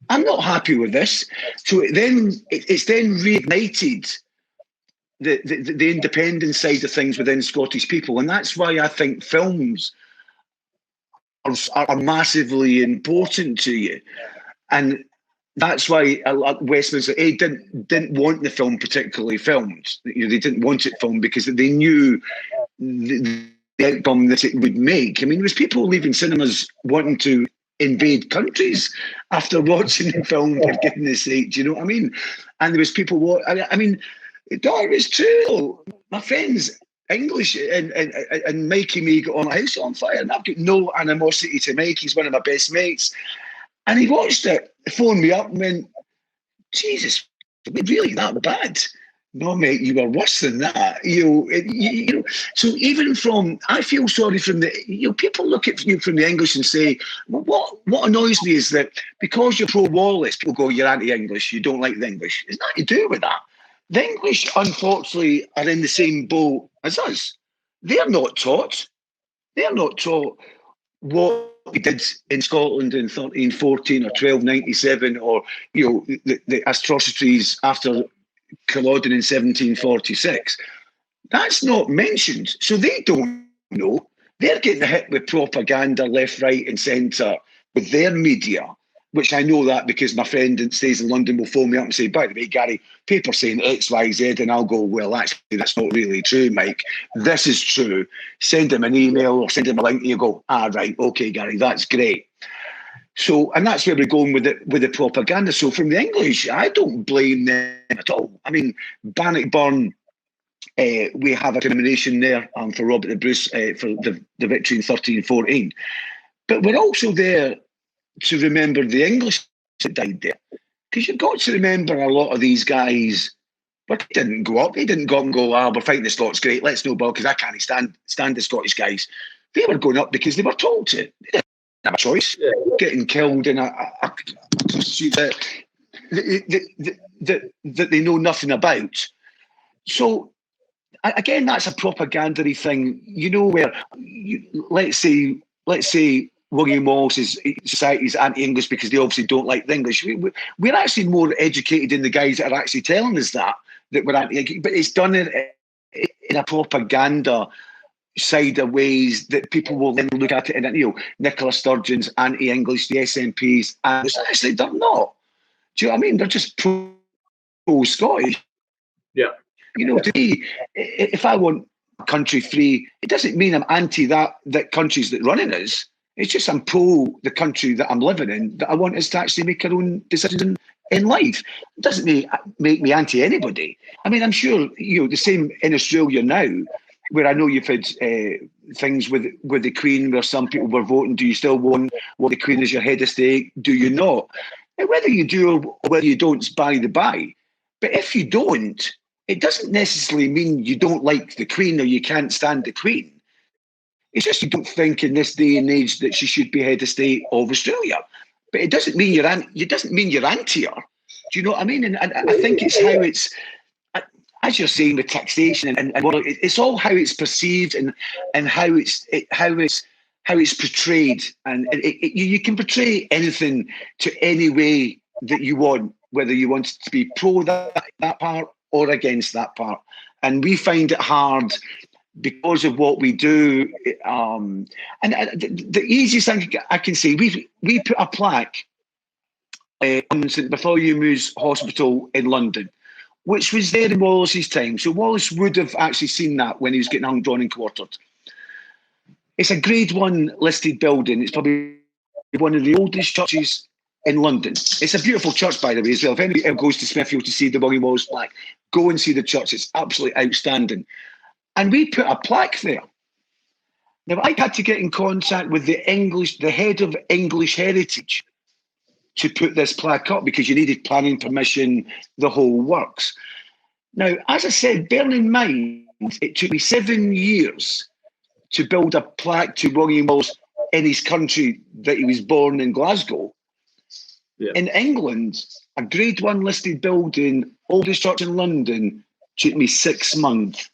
I'm not happy with this. So it's then reignited the independent side of things within Scottish people. And that's why I think films are massively important to you. And that's why Westminster didn't want the film particularly filmed. You know, they didn't want it filmed because they knew the outcome that it would make. I mean, there was people leaving cinemas wanting to invade countries after watching the film, for goodness sake. Do you know what I mean? And there was people. I mean, it's true. My friends, English and Mikey me got on my house on fire, and I've got no animosity to Mike. He's one of my best mates. And he watched it, phoned me up and went, Jesus, really that bad? No, mate, you were worse than that. You know. So even I feel sorry from people look at you from the English and say, well, what annoys me is that because you're pro-Wallace, people go, you're anti-English, you don't like the English. It's nothing to do with that. The English, unfortunately, are in the same boat as us. They're not taught. They're not taught what we did in Scotland in 1314 or 1297, or the atrocities after Culloden in 1746. That's not mentioned. So they don't know. They're getting hit with propaganda left, right and centre with their media, which I know that because my friend that stays in London will phone me up and say, by the way, Gary, paper saying X, Y, Z, and I'll go, well, actually, that's not really true, Mike. This is true. Send him an email or send him a link and you go, right, okay, Gary, that's great. So, and that's where we're going with the propaganda. So from the English, I don't blame them at all. I mean, Bannockburn, we have a commemoration there for Robert the Bruce for the victory in 1314. But we're also there to remember the English that died there. Because you've got to remember a lot of these guys, but they didn't go up. They didn't go up and go, we're fighting the Scots, great, let's no bother, because I can't stand the Scottish guys. They were going up because they were told to. They didn't have a choice. Yeah. Getting killed in a pursuit that they know nothing about. So, again, that's a propaganda thing, where, let's say William Wallace's Society is anti-English because they obviously don't like the English. We're actually more educated than the guys that are actually telling us that we're anti-English. But it's done in a propaganda side of ways that people will then look at it and, Nicola Sturgeon's anti-English, the SNPs, and actually they're not. Do you know what I mean? They're just pro-Scottish. Yeah. To me, if I want a country free, it doesn't mean I'm anti that countries that running us. It's just I'm pro the country that I'm living in, that I want us to actually make our own decisions in life. It doesn't make me anti anybody. I mean, I'm sure, the same in Australia now, where I know you've had things with the Queen, where some people were voting, do you still want the Queen as your head of state? Do you not? And whether you do or whether you don't is by the by. But if you don't, it doesn't necessarily mean you don't like the Queen or you can't stand the Queen. It's just you don't think in this day and age that she should be head of state of Australia. But it doesn't mean you're anti her. Do you know what I mean? And I think it's how it's, as you're saying, with taxation and it's all how it's perceived and how it's portrayed. And you can portray anything to any way that you want, whether you want it to be pro that part or against that part. And we find it hard because of what we do. And the easiest thing I can say, we put a plaque on St Bartholomew's Hospital in London, which was there in Wallace's time. So Wallace would have actually seen that when he was getting hung, drawn and quartered. It's a Grade 1 listed building. It's probably one of the oldest churches in London. It's a beautiful church, by the way, as well. If anybody ever goes to Smithfield to see the William Wallace plaque, go and see the church. It's absolutely outstanding. And we put a plaque there. Now, I had to get in contact with the head of English Heritage to put this plaque up because you needed planning permission, the whole works. Now, as I said, bear in mind, it took me 7 years to build a plaque to William Wallace in his country that he was born in Glasgow. Yeah. In England, a Grade 1 listed building, oldest church in London, Took me 6 months.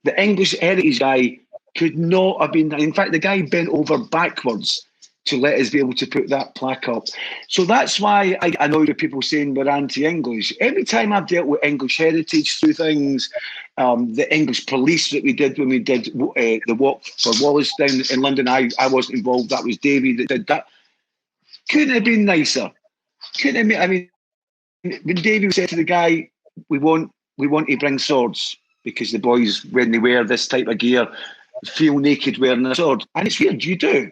The English heritage guy could not have been. In fact, the guy bent over backwards to let us be able to put that plaque up. So that's why I annoy the people saying we're anti-English. Every time I've dealt with English heritage through things, the English police that we did when we did the walk for Wallace down in London, I wasn't involved. That was Davey that did that. Couldn't have been nicer. Couldn't have. I mean, when Davey said to the guy, "We want to bring swords because the boys, when they wear this type of gear, feel naked wearing a sword," and it's weird. You do.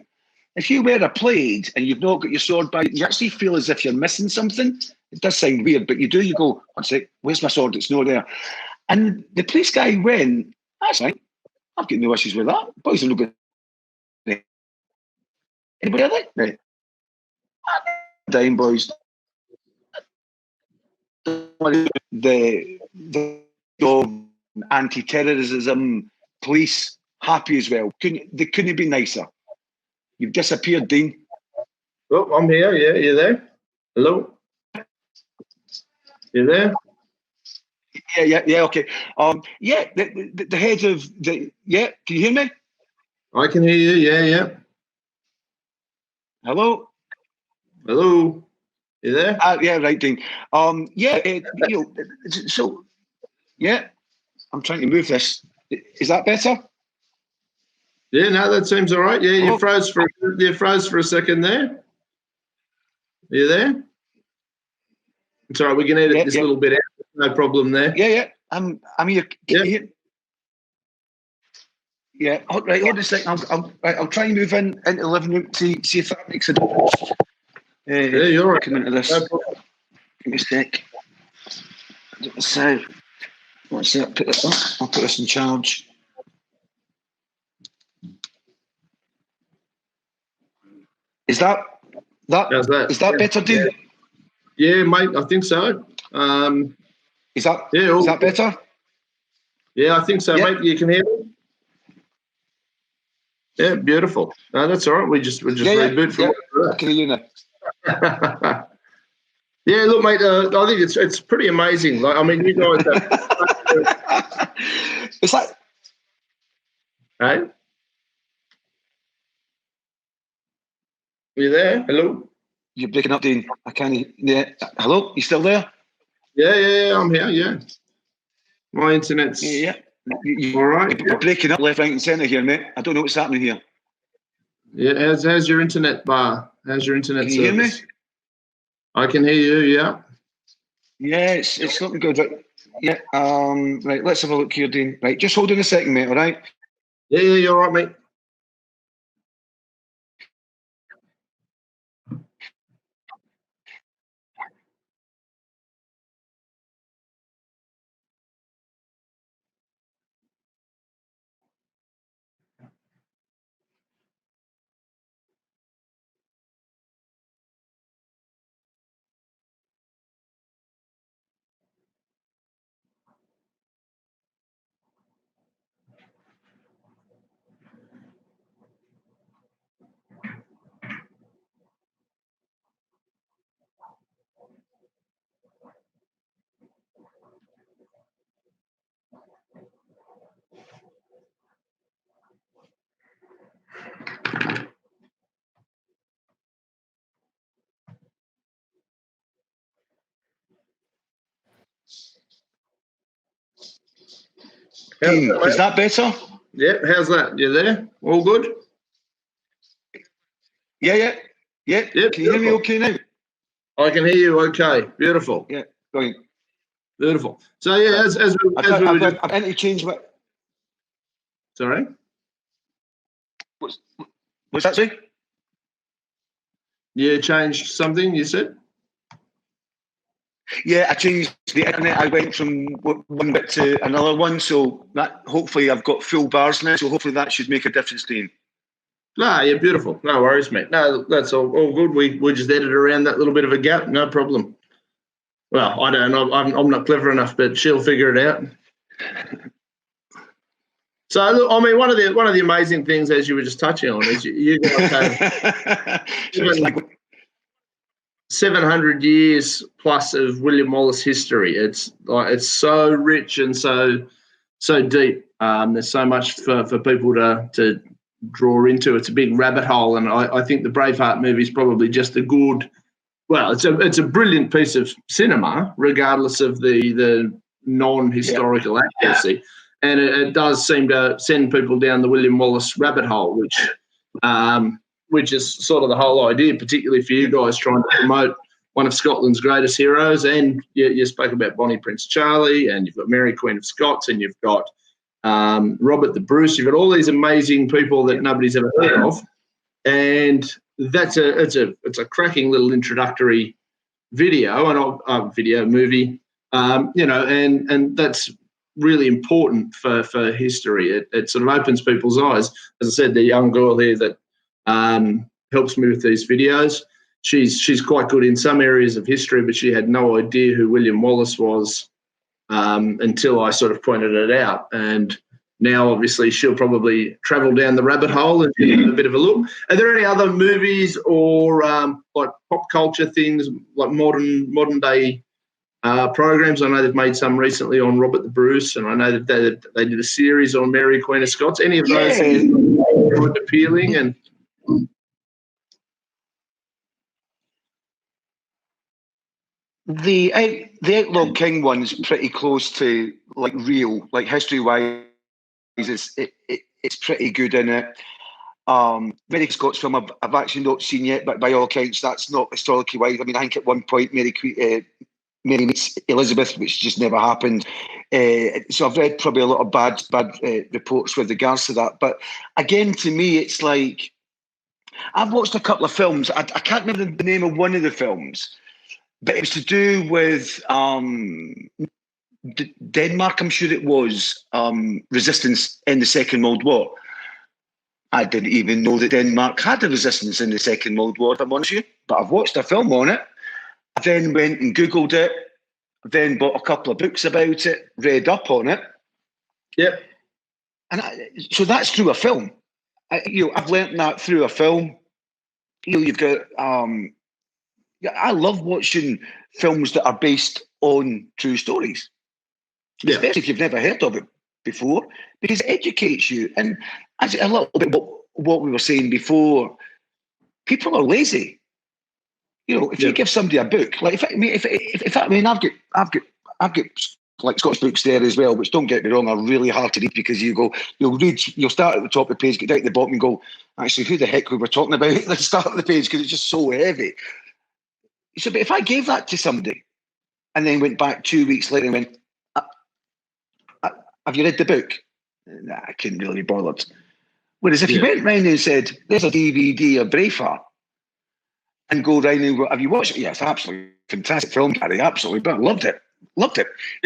If you wear a plaid and you've not got your sword by, you actually feel as if you're missing something. It does sound weird, but you do. You go, "One sec, where's my sword? It's not there." And the police guy went, "That's right. I've got no issues with that. Boys are not good." Anybody else? Right. Dime boys. The anti-terrorism police happy as well. They couldn't have been nicer. You've disappeared, Dean. Oh, I'm here. Yeah, you there? Hello? You there? Yeah. Okay. The head of the. Yeah, can you hear me? I can hear you. Yeah. Hello. Hello. You there? Yeah, right, Dean. So, yeah, I'm trying to move this. Is that better? Yeah, no, that seems all right. Yeah, you froze for a second there. Are you there? It's all right. We can edit this little bit out. No problem there. Yeah. I'm here. Can you hear? Yeah. Right. Hold on a second. I'll try and move into the living room. See if that makes a difference. Yeah, you're right. Come into this. No problem. Give me a sec. So, what's that? Put this on. I'll put this in charge. Is that better, Dean? Yeah, mate, I think so. Is that better? Yeah, I think so, mate. You can hear me? Yeah, beautiful. No, that's all right. We'll just reboot from I can hear you now. Yeah, look, mate. I think it's pretty amazing. Like, I mean, you guys have. It's like. Hey, you there? Hello. You're breaking up, Dean. I can't. Yeah. Hello. You still there? Yeah. I'm here. Yeah. My internet's. Yeah. All right. You're breaking up left, right, and centre here, mate. I don't know what's happening here. Yeah. How's your internet bar? How's your internet Can you service? hear me? I can hear you. Yeah. Yeah, it's looking good. Right. Yeah. Right. Let's have a look here, Dean. Right. Just hold on a second, mate. All right. Yeah. You're all right, mate. Dean, is that better? Yeah. How's that? You there? All good? Yeah. Can you hear me okay now? I can hear you. Okay. Beautiful. Yeah. Going. Beautiful. So yeah, as we were just. I'm going to change my. Sorry. What's that say? You changed something. You said. Yeah, I changed the internet. I went from one bit to another one, so that hopefully I've got full bars now. So hopefully that should make a difference, Dean. No, you're beautiful. No worries, mate. No, that's all good. We just edited around that little bit of a gap. No problem. Well, I don't know. I'm not clever enough, but she'll figure it out. So, look, I mean, one of the amazing things, as you were just touching on, is you guys have. 700 years plus of William Wallace history. It's so rich and so deep. There's so much for people to draw into. It's a big rabbit hole, and I think the Braveheart movie is probably just a good. Well, it's a brilliant piece of cinema, regardless of the non-historical accuracy, and it does seem to send people down the William Wallace rabbit hole, which is sort of the whole idea, particularly for you guys trying to promote one of Scotland's greatest heroes. And you spoke about Bonnie Prince Charlie, and you've got Mary Queen of Scots, and you've got Robert the Bruce. You've got all these amazing people that nobody's ever heard of, and it's a cracking little introductory video and video movie, and that's really important for history. It sort of opens people's eyes. As I said, the young girl here that helps me with these videos, she's quite good in some areas of history, but she had no idea who William Wallace was until I sort of pointed it out. And now, obviously, she'll probably travel down the rabbit hole and give a bit of a look. Are there any other movies or like pop culture things, like modern day programs? I know they've made some recently on Robert the Bruce, and I know that they did a series on Mary Queen of Scots. Any of those things are appealing? And the Outlaw King one's pretty close to like real, like history-wise. It's pretty good in it. Mary Scott's film I've actually not seen yet, but by all accounts, that's not historically wise. I mean, I think at one point Mary meets Elizabeth, which just never happened. So I've read probably a lot of bad reports with regards to that. But again, to me, it's like I've watched a couple of films. I can't remember the name of one of the films, but it was to do with Denmark, I'm sure it was, resistance in the Second World War. I didn't even know that Denmark had a resistance in the Second World War, if I'm honest with you, but I've watched a film on it. I then went and Googled it, then bought a couple of books about it, read up on it. Yep. And so that's through a film. I've learnt that through a film. You've got, I love watching films that are based on true stories. Especially if you've never heard of it before, because it educates you. And as a little bit what we were saying before, people are lazy. If you give somebody a book, like I've got like Scottish books there as well, which, don't get me wrong, are really hard to read, because you'll start at the top of the page, get down to the bottom and go, actually, who the heck we were talking about at the start of the page, because it's just so heavy. So, but if I gave that to somebody and then went back 2 weeks later and went, have you read the book? Nah, I couldn't really be bothered. Whereas if you went round and said, there's a DVD of Braveheart, and go round and go, have you watched it? Yes, absolutely. Fantastic film, Garry, absolutely. But I loved it. Do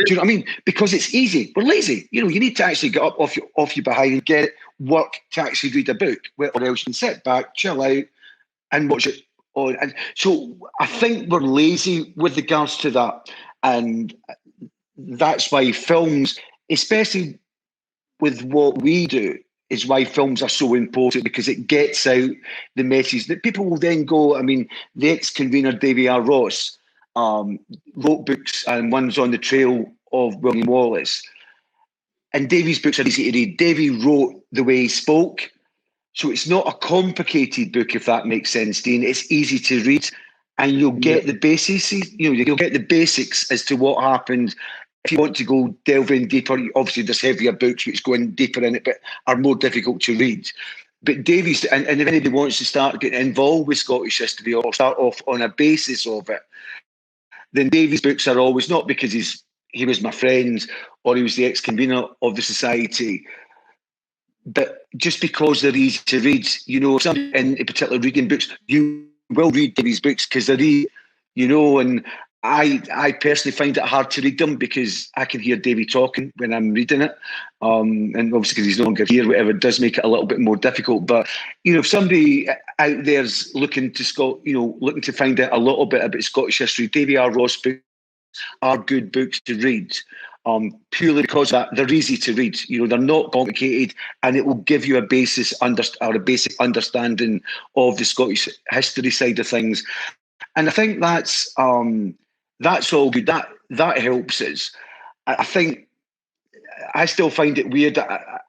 you know what I mean? Because it's easy. We're lazy. You need to actually get up off your behind and get work to actually read a book, or else you can sit back, chill out, and watch it on. And so I think we're lazy with regards to that. And that's why films, especially with what we do, is why films are so important, because it gets out the message that people will then go. I mean, the ex-convener Davy R. Ross wrote books, and one's on the trail of William Wallace. And Davy's books are easy to read. Davy wrote the way he spoke, so it's not a complicated book, if that makes sense, Dean. It's easy to read, and you'll get the basics. You'll get the basics as to what happened. If you want to go delving deeper, obviously there's heavier books which go in deeper in it, but are more difficult to read. But Davy's, and if anybody wants to start getting involved with Scottish history or start off on a basis of it, then Davy's books are always, not because he was my friend or he was the ex-convener of the society, but just because they're easy to read. Some in particular reading books, you will read Davy's books because they're easy, and I personally find it hard to read them because I can hear Davy talking when I'm reading it. And obviously because he's no longer here, whatever, it does make it a little bit more difficult. But, if somebody out there's looking to find out a little bit about Scottish history, Davy R. Ross books are good books to read, purely because they're easy to read. They're not complicated, and it will give you a basic understanding of the Scottish history side of things. And I think that's all good. That helps us. I think I still find it weird that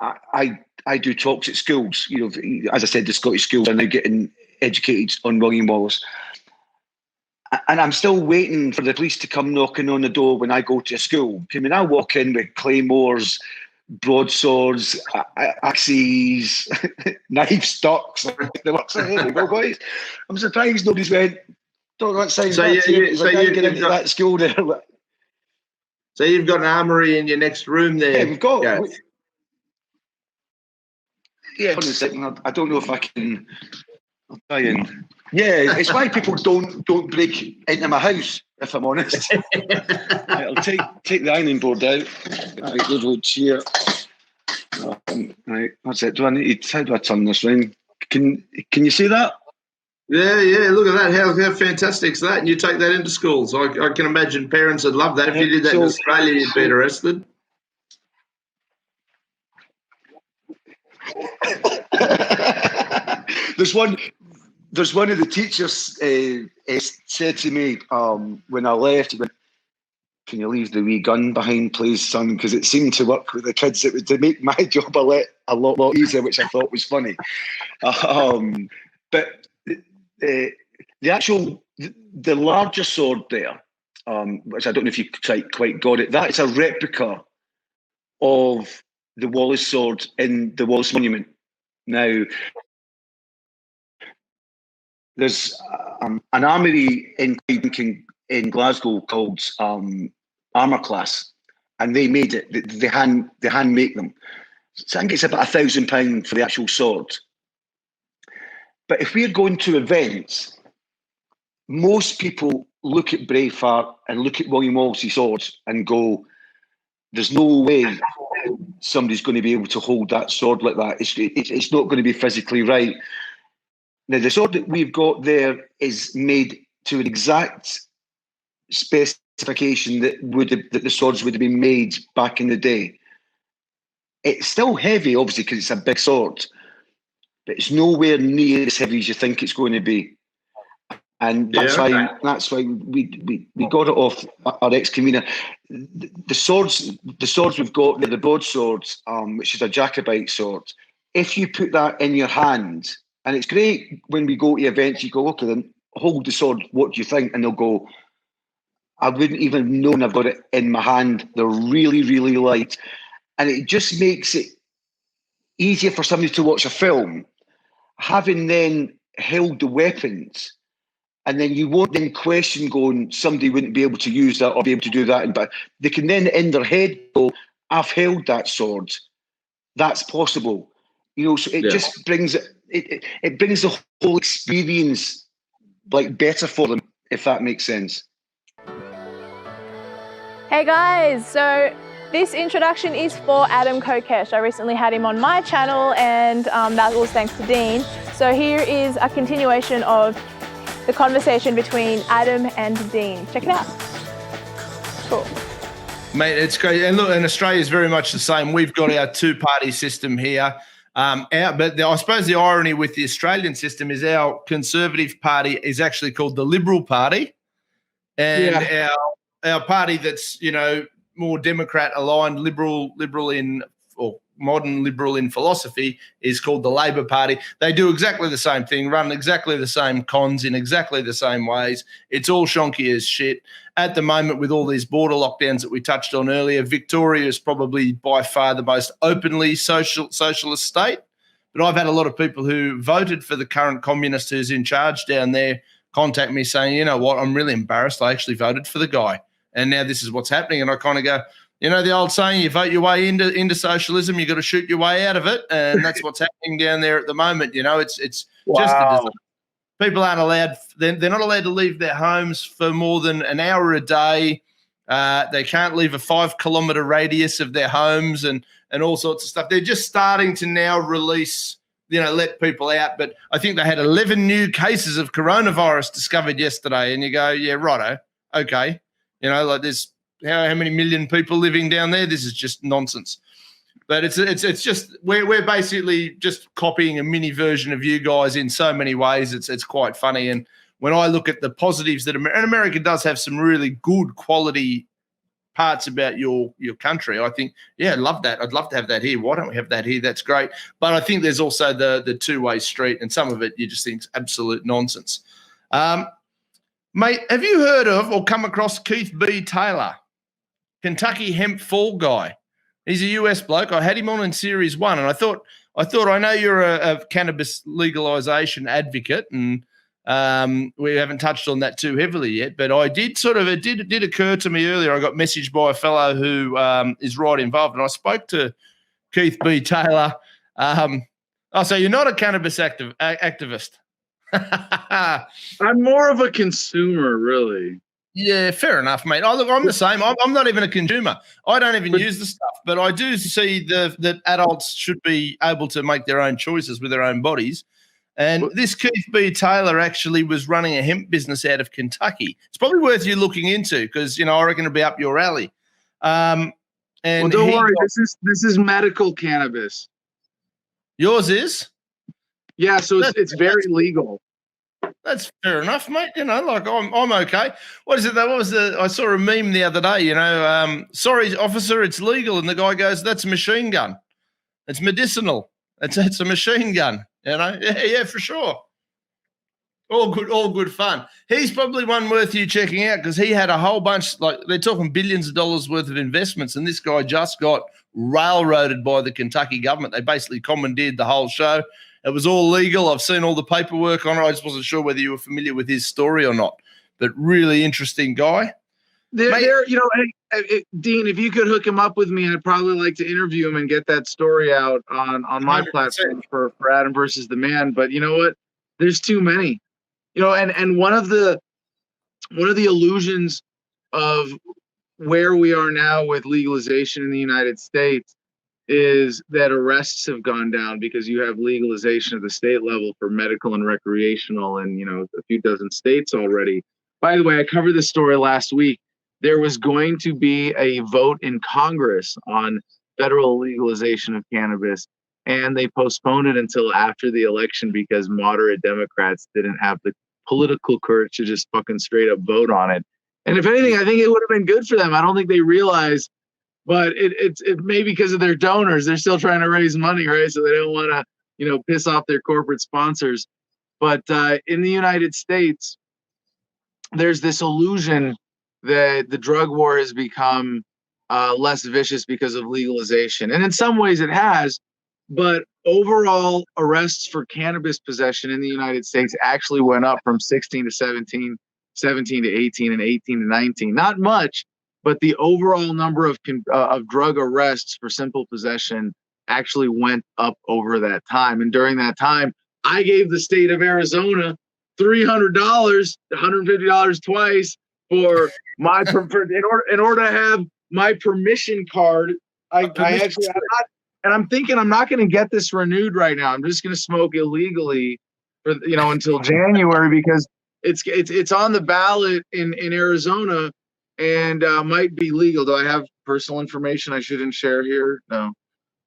I do talks at schools. You know, as I said, the Scottish schools are now getting educated on William Wallace. And I'm still waiting for the police to come knocking on the door when I go to a school. I mean, I walk in with claymores, broadswords, axes, knife stocks. There you go, boys. I'm surprised nobody's went, don't that sound So get into that school there. So you've got an armoury in your next room there. Yeah, we've got. Yeah. Hold on a second. I don't know if I can. I'll try and. Yeah, it's why people don't break into my house, if I'm honest. Right, I'll take the ironing board out. Right, good old chair. Right, that's it. How do I turn this round? Can you see that? Yeah, look at that. How fantastic is that? And you take that into schools. I can imagine parents would love that. If you did that in Australia, you'd be arrested. There's one of the teachers said to me when I left, he went, "Can you leave the wee gun behind, please, son?" Because it seemed to work with the kids. It would make my job a lot easier, which I thought was funny. But the larger sword there, which I don't know if you quite got it, that is a replica of the Wallace sword in the Wallace Monument. Now, there's an armoury in Glasgow called Armour Class, and they made it. They hand make them. So I think it's about £1,000 for the actual sword. But if we're going to events, most people look at Braveheart and look at William Wallace's swords and go, "There's no way somebody's going to be able to hold that sword like that. It's not going to be physically right." Now, the sword that we've got there is made to an exact specification that the swords would have been made back in the day. It's still heavy, obviously, because it's a big sword, but it's nowhere near as heavy as you think it's going to be. And that's why we got it off our ex-convener. The swords we've got, the broadswords, which is a Jacobite sword. If you put that in your hand, and it's great when we go to events, you go, "Okay, then hold the sword. What do you think?" And they'll go, "I wouldn't even have known I've got it in my hand." They're really, really light, and it just makes it easier for somebody to watch a film, having then held the weapons. And then you won't then question going, somebody wouldn't be able to use that or be able to do that. But they can then in their head go, "I've held that sword. That's possible." You know, so it just brings it brings the whole experience like better for them, if that makes sense. Hey guys, so this introduction is for Adam Kokesh. I recently had him on my channel and that was thanks to Dean. So here is a continuation of the conversation between Adam and Dean. Check it out. Cool. Mate, it's great. And look, and Australia's very much the same. We've got our two-party system here. But I suppose the irony with the Australian system is our Conservative Party is actually called the Liberal Party. And our party that's, you know, more Democrat aligned, liberal in, or modern liberal in philosophy, is called the Labor Party. They do exactly the same thing, run exactly the same cons in exactly the same ways. It's all shonky as shit. At the moment, with all these border lockdowns that we touched on earlier, Victoria is probably by far the most openly socialist state. But I've had a lot of people who voted for the current communist who's in charge down there contact me saying, "You know what, I'm really embarrassed. I actually voted for the guy. And now this is what's happening." And I kind of go, you know, the old saying, you vote your way into socialism, you got to shoot your way out of it. And that's what's happening down there at the moment. You know, it's just a disaster. People aren't allowed, they're not allowed to leave their homes for more than an hour a day. They can't leave a 5-kilometre radius of their homes and all sorts of stuff. They're just starting to now release, you know, let people out. But I think they had 11 new cases of coronavirus discovered yesterday. And you go, yeah, righto, okay. You know, like there's how many million people living down there? This is just nonsense. But it's just we're basically just copying a mini version of you guys in so many ways. It's quite funny. And when I look at the positives that and America does have some really good quality parts about your country, I think, yeah, I'd love that. I'd love to have that here. Why don't we have that here? That's great. But I think there's also the two-way street, and some of it you just think is absolute nonsense. Mate, have you heard of or come across Keith B. Taylor, Kentucky hemp fall guy? He's a US bloke. I had him on in Series 1, and I thought I know you're a cannabis legalization advocate, and we haven't touched on that too heavily yet, but it did occur to me earlier. I got messaged by a fellow who is right involved, and I spoke to Keith B. Taylor. So you're not a cannabis activist? I'm more of a consumer, really. Yeah, fair enough, mate. Look, I'm the same. I'm not even a consumer. I don't even use the stuff, but I do see that adults should be able to make their own choices with their own bodies. And this Keith B. Taylor actually was running a hemp business out of Kentucky. It's probably worth you looking into because, I reckon it'll be up your alley. And don't worry, this is medical cannabis. Yours is? Yeah, so it's very legal. That's fair enough, mate. Like I'm okay. What is it? I saw a meme the other day. Sorry, officer, it's legal, and the guy goes, "That's a machine gun. It's medicinal. It's a machine gun." Yeah, for sure. All good fun. He's probably one worth you checking out because he had a whole bunch. Like they're talking billions of dollars worth of investments, and this guy just got railroaded by the Kentucky government. They basically commandeered the whole show. It was all legal. I've seen all the paperwork on it. I just wasn't sure whether you were familiar with his story or not. But really interesting guy. Dean, if you could hook him up with me, I'd probably like to interview him and get that story out on my 100%. Platform for Adam versus the Man. But you know what? There's too many. And one of the illusions of where we are now with legalization in the United States is that arrests have gone down because you have legalization at the state level for medical and recreational in, a few dozen states already. By the way, I covered this story last week. There was going to be a vote in Congress on federal legalization of cannabis, and they postponed it until after the election because moderate Democrats didn't have the political courage to just fucking straight up vote on it. And if anything, I think it would have been good for them. I don't think they realize, but it may because of their donors. They're still trying to raise money, right? So they don't want to, piss off their corporate sponsors. But in the United States, there's this illusion that the drug war has become less vicious because of legalization. And in some ways it has, but overall arrests for cannabis possession in the United States actually went up from 16 to 17, 17 to 18, and 18 to 19. Not much, but the overall number of drug arrests for simple possession actually went up over that time. And during that time, I gave the state of Arizona $300, $150 twice for my in order to have my permission card. I'm thinking I'm not going to get this renewed right now. I'm just going to smoke illegally for until January because it's on the ballot in Arizona and might be legal. Do I have personal information I shouldn't share here? No.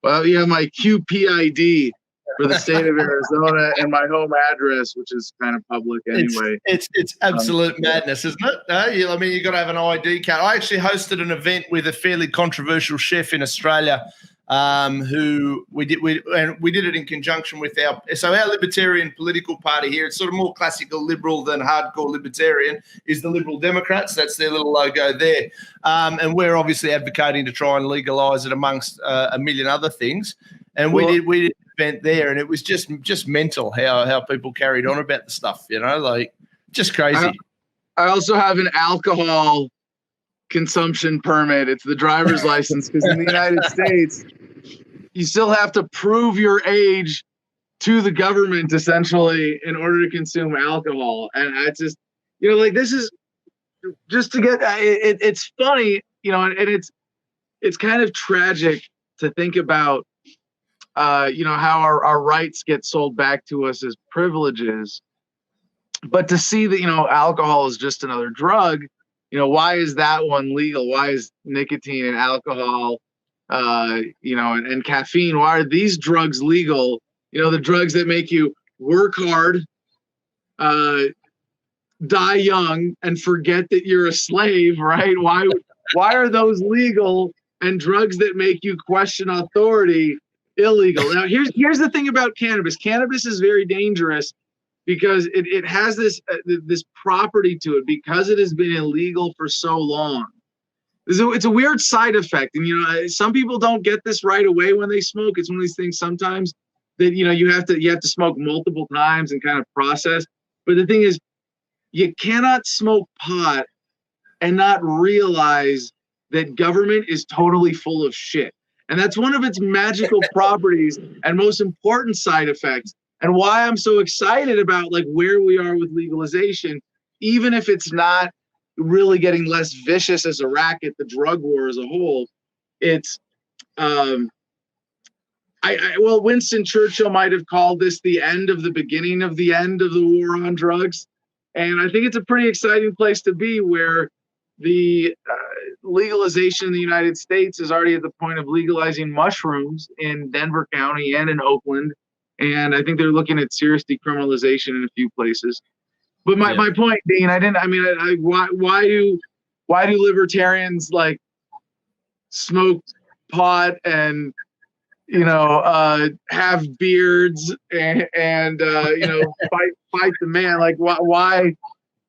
Well, you have my QPID for the state of Arizona and my home address, which is kind of public anyway. It's absolute madness, isn't it? You got to have an ID card. I actually hosted an event with a fairly controversial chef in Australia, who we did it in conjunction with our libertarian political party here. It's sort of more classical liberal than hardcore libertarian is the Liberal Democrats. That's their little logo there. And we're obviously advocating to try and legalise it amongst a million other things. And we did an event there, and it was just mental how people carried on about the stuff, just crazy. I also have an alcohol consumption permit. It's the driver's license because in the United States, you still have to prove your age to the government essentially in order to consume alcohol. And I just, this is just to get it's funny, and it's kind of tragic to think about, how our rights get sold back to us as privileges, but to see that, alcohol is just another drug. Why is that one legal? Why is nicotine and alcohol, and caffeine? Why are these drugs legal? The drugs that make you work hard, die young and forget that you're a slave, right? Why are those legal and drugs that make you question authority illegal? Now, here's the thing about cannabis. Cannabis is very dangerous because it has this property to it because it has been illegal for so long. It's a weird side effect, and some people don't get this right away when they smoke. It's one of these things sometimes that you have to smoke multiple times and kind of process. But the thing is, you cannot smoke pot and not realize that government is totally full of shit. And that's one of its magical properties and most important side effects. And why I'm so excited about where we are with legalization, even if it's not really getting less vicious as a racket, the drug war as a whole. It's Winston Churchill might have called this the end of the beginning of the end of the war on drugs. And I think it's a pretty exciting place to be, where the legalization in the United States is already at the point of legalizing mushrooms in Denver County and in Oakland. And I think they're looking at serious decriminalization in a few places. But my point, Dean, why do libertarians smoke pot and have beards and fight the man? Why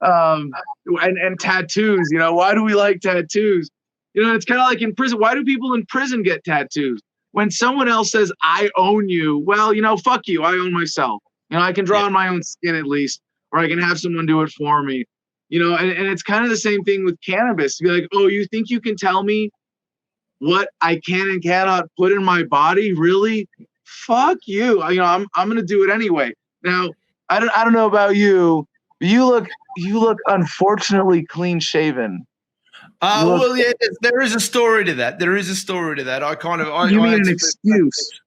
and tattoos? Why do we like tattoos? It's kind of like in prison. Why do people in prison get tattoos? When someone else says, I own you, well, fuck you. I own myself. I can draw on my own skin at least, or I can have someone do it for me. And it's kind of the same thing with cannabis. To be like, oh, you think you can tell me what I can and cannot put in my body? Really? Fuck you. I'm going to do it anyway. Now, I don't know about you, but you look unfortunately clean shaven. Well, yeah, there is a story to that. You mean an excuse?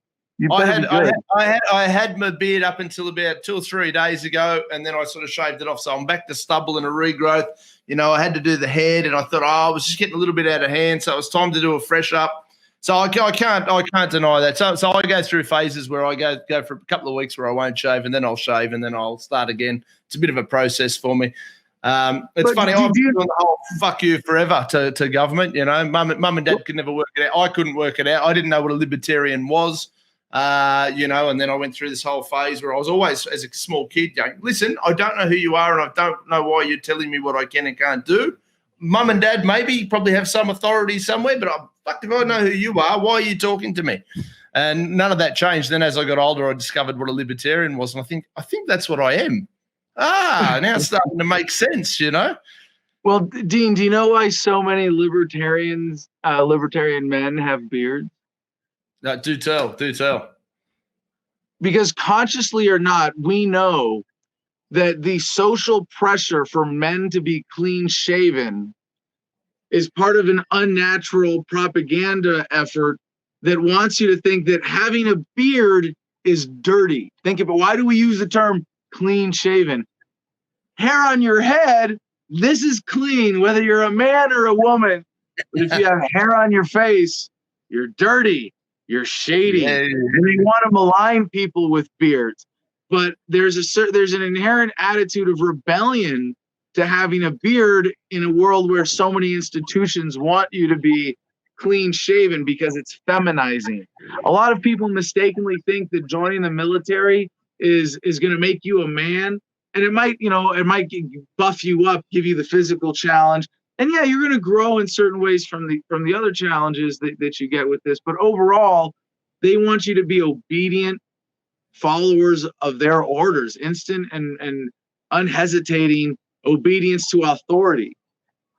I had my beard up until about 2 or 3 days ago, and then I sort of shaved it off. So I'm back to stubble and a regrowth. I had to do the head, and I thought, I was just getting a little bit out of hand, so it was time to do a fresh up. So I can't deny that. So I go through phases where I go for a couple of weeks where I won't shave, and then I'll shave, and then I'll start again. It's a bit of a process for me. It's funny. I've been doing the whole fuck you forever to government. Mum and dad could never work it out. I couldn't work it out. I didn't know what a libertarian was. And then I went through this whole phase where I was always, as a small kid, going, listen, I don't know who you are, and I don't know why you're telling me what I can and can't do. Mum and dad probably have some authority somewhere, but if I know who you are, why are you talking to me? And none of that changed. Then as I got older, I discovered what a libertarian was, and I think that's what I am. Now it's starting to make sense, Well, Dean, do you know why so many libertarian men have beards? No, do tell. Because consciously or not, we know that the social pressure for men to be clean shaven is part of an unnatural propaganda effort that wants you to think that having a beard is dirty. Think about, why do we use the term clean shaven? Hair on your head, this is clean, whether you're a man or a woman. But if you have hair on your face, you're dirty, you're shady. Yeah. And they want to malign people with beards. But there's an inherent attitude of rebellion to having a beard in a world where so many institutions want you to be clean shaven because it's feminizing. A lot of people mistakenly think that joining the military is going to make you a man, and it might buff you up, give you the physical challenge, and yeah, you're going to grow in certain ways from the other challenges that you get with this. But overall, they want you to be obedient followers of their orders, instant and unhesitating obedience to authority.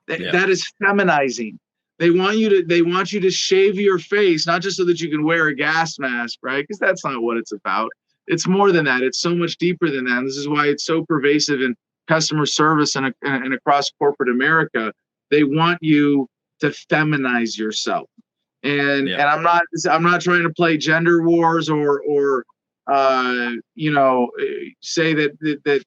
That is feminizing. They want you to shave your face, not just so that you can wear a gas mask, right? Because that's not what it's about. It's more than that. It's so much deeper than that. And this is why it's so pervasive in customer service and across corporate America. They want you to feminize yourself. And I'm not trying to play gender wars or say that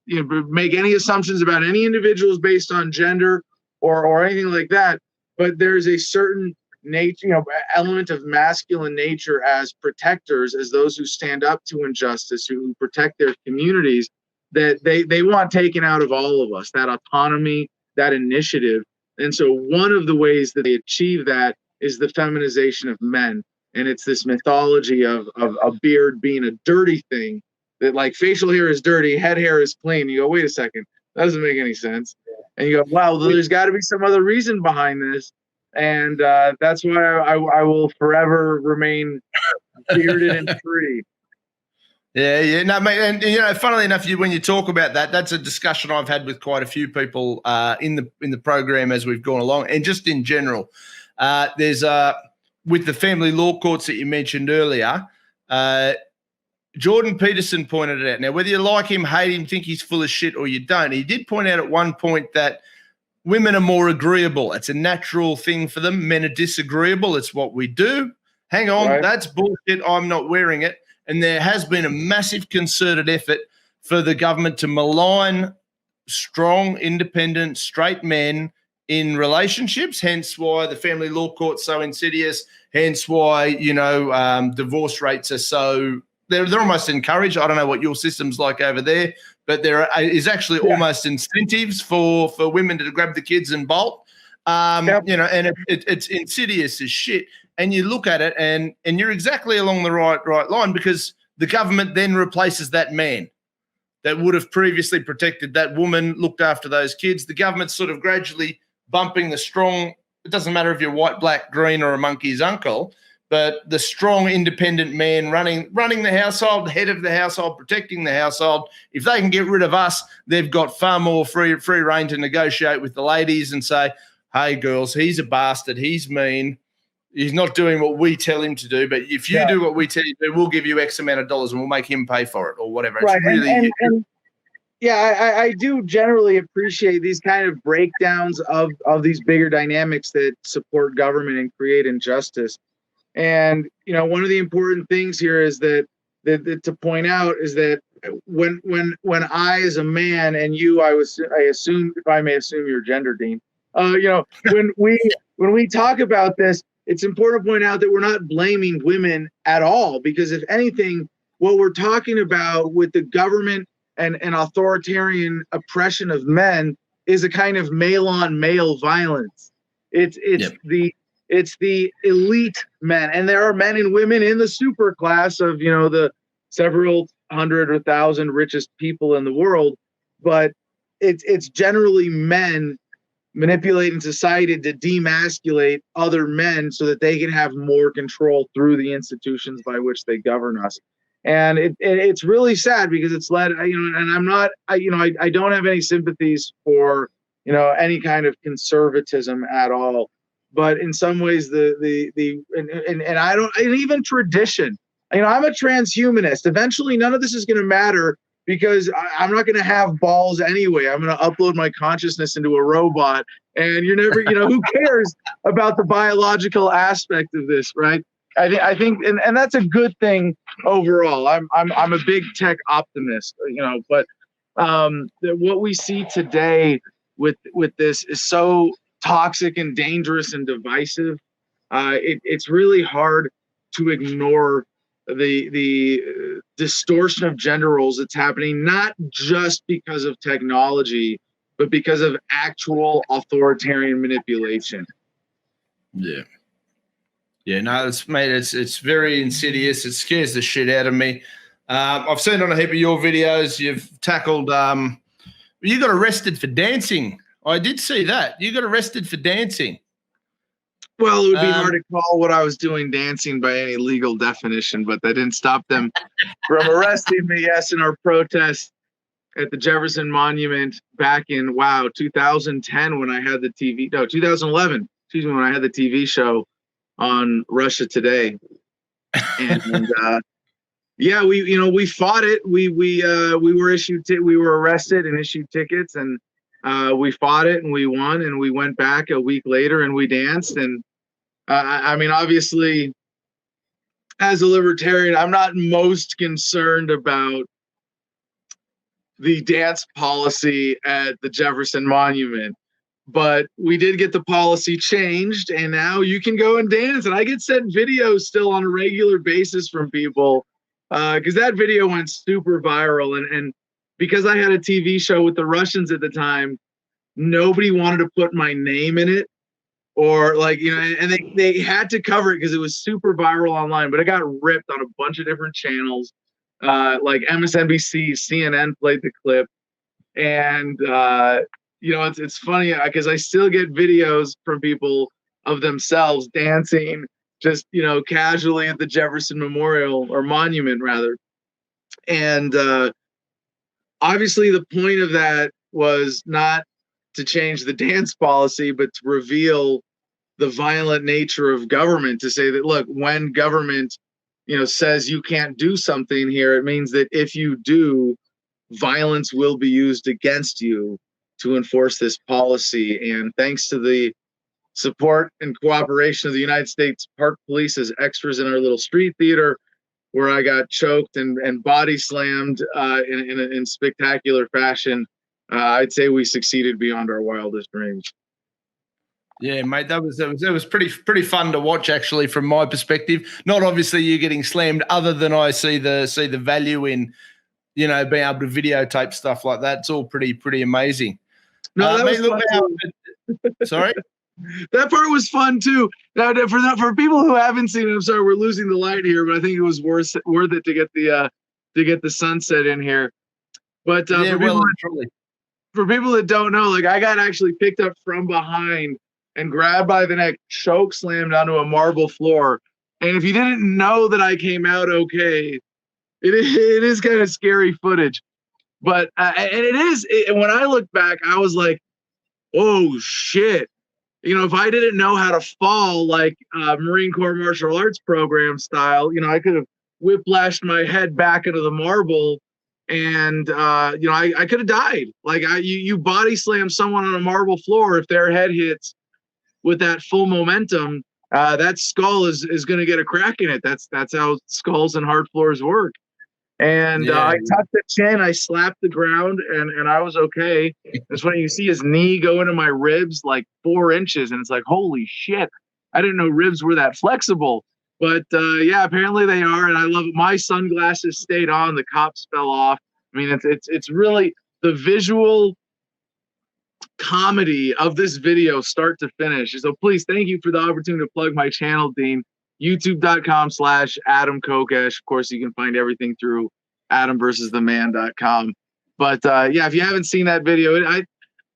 make any assumptions about any individuals based on gender or anything like that. But there's a certain nature, element of masculine nature as protectors, as those who stand up to injustice, who protect their communities, that they want taken out of all of us, that autonomy, that initiative. And so one of the ways that they achieve that is the feminization of men. And it's this mythology of a beard being a dirty thing, that like facial hair is dirty, head hair is clean. You go, wait a second, that doesn't make any sense. And you go, wow, there's got to be some other reason behind this. And that's why I will forever remain bearded and free. Yeah, no, mate, and you know, funnily enough, when you talk about that, that's a discussion I've had with quite a few people in the program as we've gone along, and just in general. There's with the family law courts that you mentioned earlier. Jordan Peterson pointed it out. Now, whether you like him, hate him, think he's full of shit, or you don't, he did point out at one point that women are more agreeable. It's a natural thing for them. Men are disagreeable. It's what we do. Hang on, right. That's bullshit. I'm not wearing it. And there has been a massive concerted effort for the government to malign strong, independent, straight men in relationships, hence why the family law court's so insidious, hence why, you know, divorce rates are so they're almost encouraged. I don't know what your system's like over there, but there is actually almost incentives for women to grab the kids and bolt. You know, and it's insidious as shit. And you look at it, and you're exactly along the right line, because the government then replaces that man that would have previously protected that woman, looked after those kids. The government's sort of gradually bumping the strong. It doesn't matter if you're white, black, green, or a monkey's uncle, but the strong, independent man running the household, the head of the household, protecting the household. If they can get rid of us, they've got far more free reign to negotiate with the ladies and say, hey, girls, he's a bastard, he's mean, he's not doing what we tell him to do, but if you do what we tell you to do, we'll give you X amount of dollars and we'll make him pay for it or whatever. Right. It's really I do generally appreciate these kind of breakdowns of these bigger dynamics that support government and create injustice. And, you know, one of the important things here is that to point out is that when I, as a man, and you, I assume, if I may assume your gender, Dean, you know, when we talk about this, it's important to point out that we're not blaming women at all, because if anything, what we're talking about with the government and authoritarian oppression of men is a kind of male-on-male violence. It's the elite men, and there are men and women in the super class of, you know, the several hundred or thousand richest people in the world, but it's generally men manipulating society to demasculate other men so that they can have more control through the institutions by which they govern us. And it's really sad, because it's led, you know, and I'm not, I don't have any sympathies for, you know, any kind of conservatism at all. But in some ways, and I don't, and even tradition, you know, I'm a transhumanist. Eventually, none of this is going to matter, because I'm not going to have balls anyway. I'm going to upload my consciousness into a robot, and you're never, you know, who cares about the biological aspect of this, right? I think, and that's a good thing overall. I'm a big tech optimist, you know, but what we see today with this is so toxic and dangerous and divisive. It's really hard to ignore the distortion of gender roles that's happening, not just because of technology, but because of actual authoritarian manipulation. Yeah, no, it's very insidious. It scares the shit out of me. I've seen on a heap of your videos, you've tackled, you got arrested for dancing. I did see that. You got arrested for dancing. Well, it would be hard to call what I was doing dancing by any legal definition, but that didn't stop them from arresting me, yes, in our protest at the Jefferson Monument back in, 2010 when I had the 2011, excuse me, when I had the TV show on Russia Today. And we fought it. We were arrested and issued tickets, and we fought it and we won, and we went back a week later and we danced. And I mean, obviously, as a libertarian, I'm not most concerned about the dance policy at the Jefferson Monument, but we did get the policy changed, and now you can go and dance. And I get sent videos still on a regular basis from people, because that video went super viral. And because I had a TV show with the Russians at the time, nobody wanted to put my name in it, or like, you know, and they had to cover it because it was super viral online, but it got ripped on a bunch of different channels. Like MSNBC, CNN played the clip. And, you know, it's funny because I still get videos from people of themselves dancing just, you know, casually at the Jefferson Memorial, or Monument rather. And obviously the point of that was not to change the dance policy, but to reveal the violent nature of government, to say that, look, when government, you know, says you can't do something here, it means that if you do, violence will be used against you to enforce this policy. And thanks to the support and cooperation of the United States Park Police as extras in our little street theater, where I got choked and body slammed in spectacular fashion, I'd say we succeeded beyond our wildest dreams. Yeah, mate, that was pretty fun to watch, actually, from my perspective. Not obviously you getting slammed, other than I see the value in, you know, being able to videotape stuff like that. It's all pretty amazing. No, that was fun too. Sorry? That part was fun too. Now, for people who haven't seen it, I'm sorry, we're losing the light here, but I think it was worth it to get the sunset in here. But yeah, for people that don't know, like, I got actually picked up from behind and grabbed by the neck, choke slammed onto a marble floor. And if you didn't know that I came out okay, it is kind of scary footage. But and when I look back, I was like, oh shit. You know, if I didn't know how to fall like Marine Corps martial arts program style, you know, I could have whiplashed my head back into the marble, and you know, I could have died. Like, you body slam someone on a marble floor, if their head hits with that full momentum, that skull is going to get a crack in it. That's how skulls and hard floors work. And I tucked the chin, I slapped the ground, and I was okay. It's when you see his knee go into my ribs like 4 inches, and it's like, holy shit, I didn't know ribs were that flexible. But yeah, apparently they are, and I love it. My sunglasses stayed on, the cops fell off. I mean, it's really the visual comedy of this video, start to finish. So please, thank you for the opportunity to plug my channel, Dean. YouTube.com/Adam Kokesh. Of course, you can find everything through AdamVersusTheMan.com. But yeah, if you haven't seen that video,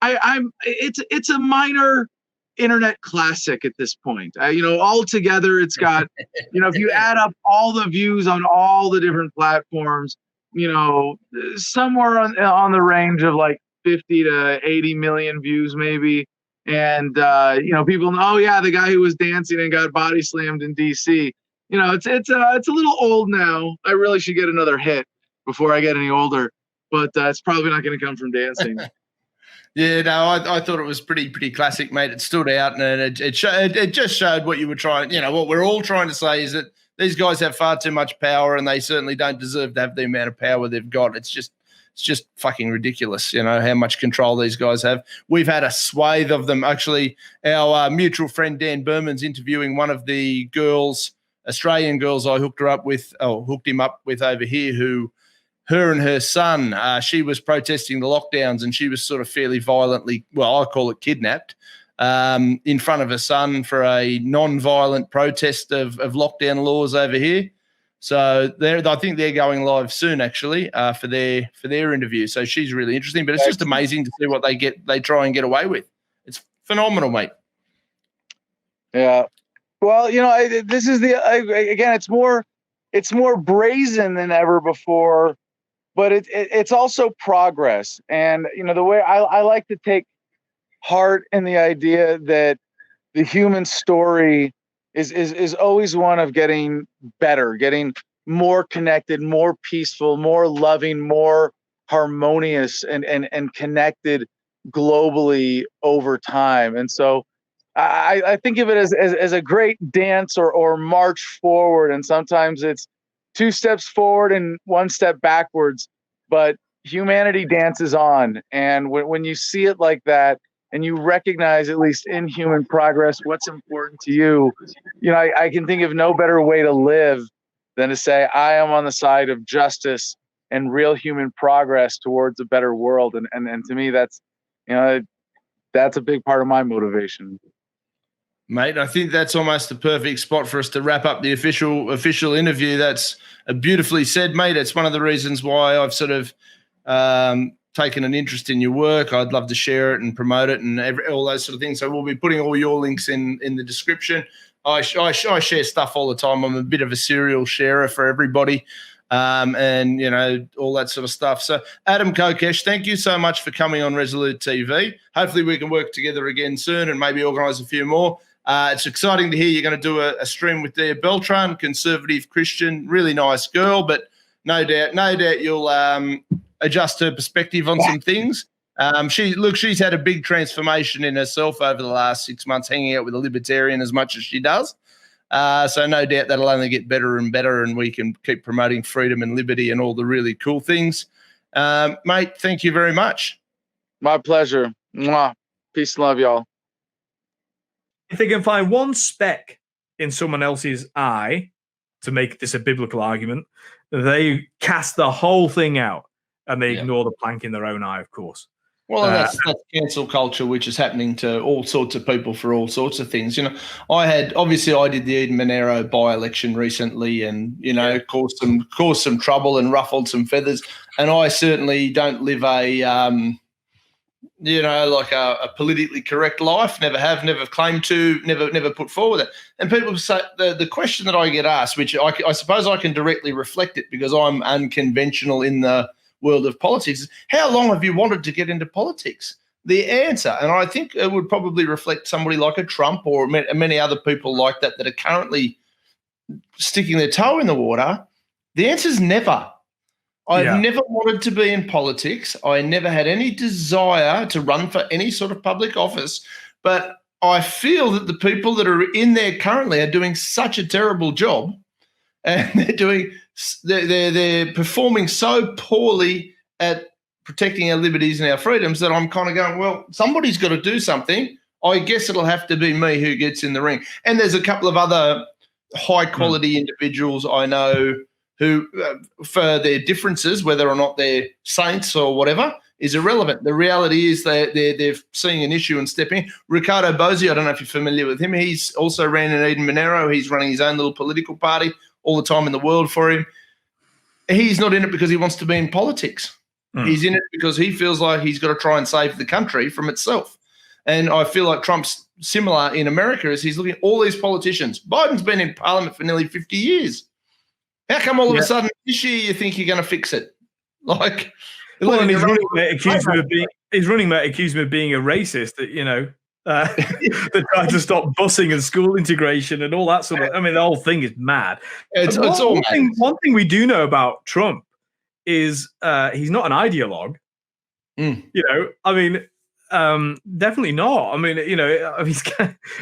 it's a minor internet classic at this point. You know, altogether, it's got, you know, if you add up all the views on all the different platforms, you know, somewhere on the range of like 50 to 80 million views, maybe. And you know, people know, oh yeah, the guy who was dancing and got body slammed in DC. You know, it's a little old now. I really should get another hit before I get any older, but it's probably not going to come from dancing. Yeah, no, I thought it was pretty classic, mate. It stood out, and it just showed what you were trying. You know, what we're all trying to say is that these guys have far too much power, and they certainly don't deserve to have the amount of power they've got. It's just fucking ridiculous, you know, how much control these guys have. We've had a swathe of them. Actually, our mutual friend Dan Berman's interviewing one of the girls, Australian girls I hooked him up with over here, who, her and her son, she was protesting the lockdowns, and she was sort of fairly violently, well, I call it kidnapped, in front of her son for a non-violent protest of lockdown laws over here. So I think they're going live soon, actually, for their interview. So she's really interesting. But it's just amazing to see what they try and get away with. It's phenomenal, mate. Yeah. Well, you know, this is again, it's more brazen than ever before, but it's also progress. And you know, the way I like to take heart in the idea that the human story is always one of getting better, getting more connected, more peaceful, more loving, more harmonious, and connected globally over time. And so I think of it as a great dance or march forward. And sometimes it's 2 steps forward and 1 step backwards, but humanity dances on. And when you see it like that, and you recognize, at least in human progress, what's important to you, you know, I can think of no better way to live than to say, I am on the side of justice and real human progress towards a better world. And to me, that's, that's a big part of my motivation. Mate, I think that's almost the perfect spot for us to wrap up the official interview. That's beautifully said, mate. It's one of the reasons why I've sort of taken an interest in your work. I'd love to share it and promote it and all those sort of things. So we'll be putting all your links in the description. I share stuff all the time. I'm a bit of a serial sharer for everybody, and all that sort of stuff. So Adam Kokesh, thank you so much for coming on Resolute TV. Hopefully we can work together again soon and maybe organise a few more. It's exciting to hear you're going to do a stream with Dia Beltran, conservative Christian, really nice girl, but no doubt you'll adjust her perspective on some things. She's had a big transformation in herself over the last 6 months, hanging out with a libertarian as much as she does. So no doubt that'll only get better and better, and we can keep promoting freedom and liberty and all the really cool things. Mate, thank you very much. My pleasure. Mwah. Peace and love, y'all. If they can find one speck in someone else's eye to make this a biblical argument, they cast the whole thing out and they ignore the plank in their own eye, of course. Well, that's cancel culture, which is happening to all sorts of people for all sorts of things. I did the Eden Monero by-election recently, and caused some trouble and ruffled some feathers. And I certainly don't live a politically correct life. Never have, never claimed to, never put forward it. And people say the question that I get asked, which I suppose I can directly reflect it because I'm unconventional in the world of politics, is how long have you wanted to get into politics? The answer, and I think it would probably reflect somebody like a Trump or many other people like that are currently sticking their toe in the water. The answer is never. I've never wanted to be in politics. I never had any desire to run for any sort of public office, but I feel that the people that are in there currently are doing such a terrible job, and they're performing so poorly at protecting our liberties and our freedoms that I'm kind of going, well, somebody's got to do something. I guess it'll have to be me who gets in the ring. And there's a couple of other high-quality individuals I know who, for their differences, whether or not they're saints or whatever, is irrelevant. The reality is they're seeing an issue and stepping. Ricardo Bozzi, I don't know if you're familiar with him. He's also ran in Eden Monero. He's running his own little political party all the time in the world for him. He's not in it because he wants to be in politics. He's in it because he feels like he's got to try and save the country from itself. And I feel like Trump's similar in America as he's looking at all these politicians. Biden's been in parliament for nearly 50 years. How come all of a sudden this year you think you're going to fix it? Like, well, and he's running mate accused me of being a racist. That tried to stop busing and school integration and all that sort of. I mean, the whole thing is mad. One thing we do know about Trump is he's not an ideologue. Definitely not. I mean,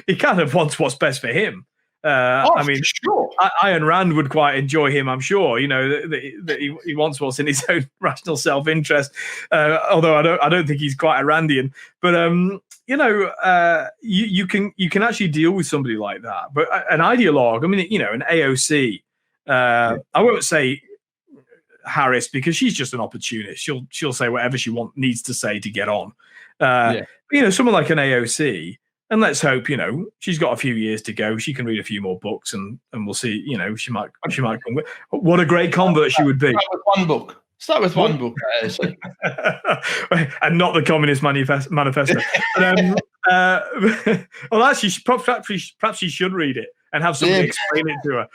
he kind of wants what's best for him. Sure. Ayn Rand would quite enjoy him, I'm sure. That he wants what's in his own rational self-interest. Although I don't think he's quite a Randian. But you can actually deal with somebody like that. But an ideologue, an AOC. I won't say Harris because she's just an opportunist. She'll say whatever she needs to say to get on. Someone like an AOC. And let's hope, she's got a few years to go. She can read a few more books, and we'll see. She might come. What a great convert she would be. Start with one book, and not the Communist Manifesto. Well, actually, perhaps she should read it and have somebody explain it to her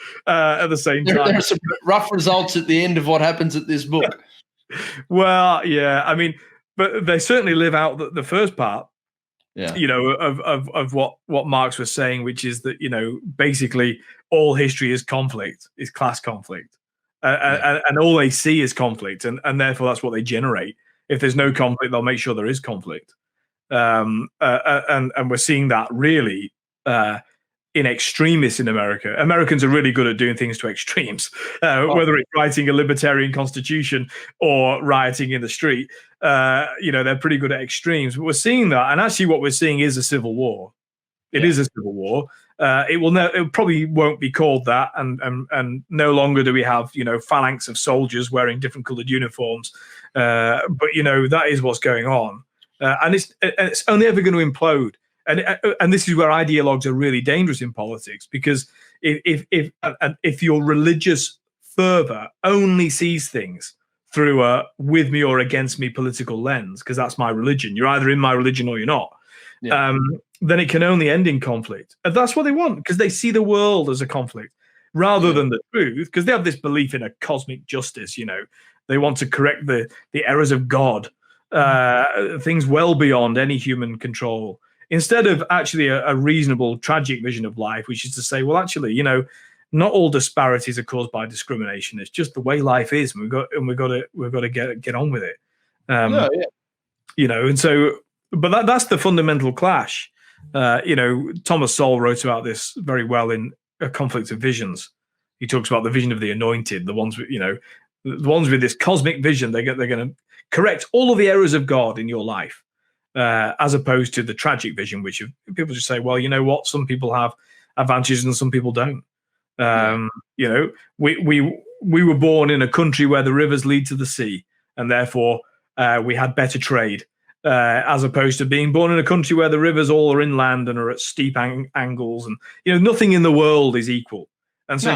at the same time. There are some rough results at the end of what happens at this book. Well, yeah, but they certainly live out the first part. Yeah. Of what Marx was saying, which is that basically all history is conflict, is class conflict, and all they see is conflict, and therefore that's what they generate. If there's no conflict, they'll make sure there is conflict, and we're seeing that really in extremis in America. Americans are really good at doing things to extremes, whether it's writing a libertarian constitution or rioting in the street. They're pretty good at extremes. But we're seeing that, and actually what we're seeing is a civil war. It is a civil war. It probably won't be called that, and no longer do we have phalanx of soldiers wearing different coloured uniforms. But that is what's going on, and it's only ever going to implode. And this is where ideologues are really dangerous in politics, because if your religious fervor only sees things through a with me or against me political lens, because that's my religion, you're either in my religion or you're not, then it can only end in conflict. And that's what they want, because they see the world as a conflict rather than the truth, because they have this belief in a cosmic justice. They want to correct the errors of God, things well beyond any human control, instead of actually a reasonable, tragic vision of life, which is to say, well, actually, not all disparities are caused by discrimination. It's just the way life is, and we've got to get on with it. And so, but that's the fundamental clash. Thomas Sowell wrote about this very well in A Conflict of Visions. He talks about the vision of the anointed, the ones with this cosmic vision. They're going to correct all of the errors of God in your life, as opposed to the tragic vision, which people just say, well, you know what, some people have advantages and some people don't. We were born in a country where the rivers lead to the sea, and therefore we had better trade, as opposed to being born in a country where the rivers all are inland and are at steep angles, and nothing in the world is equal. And so,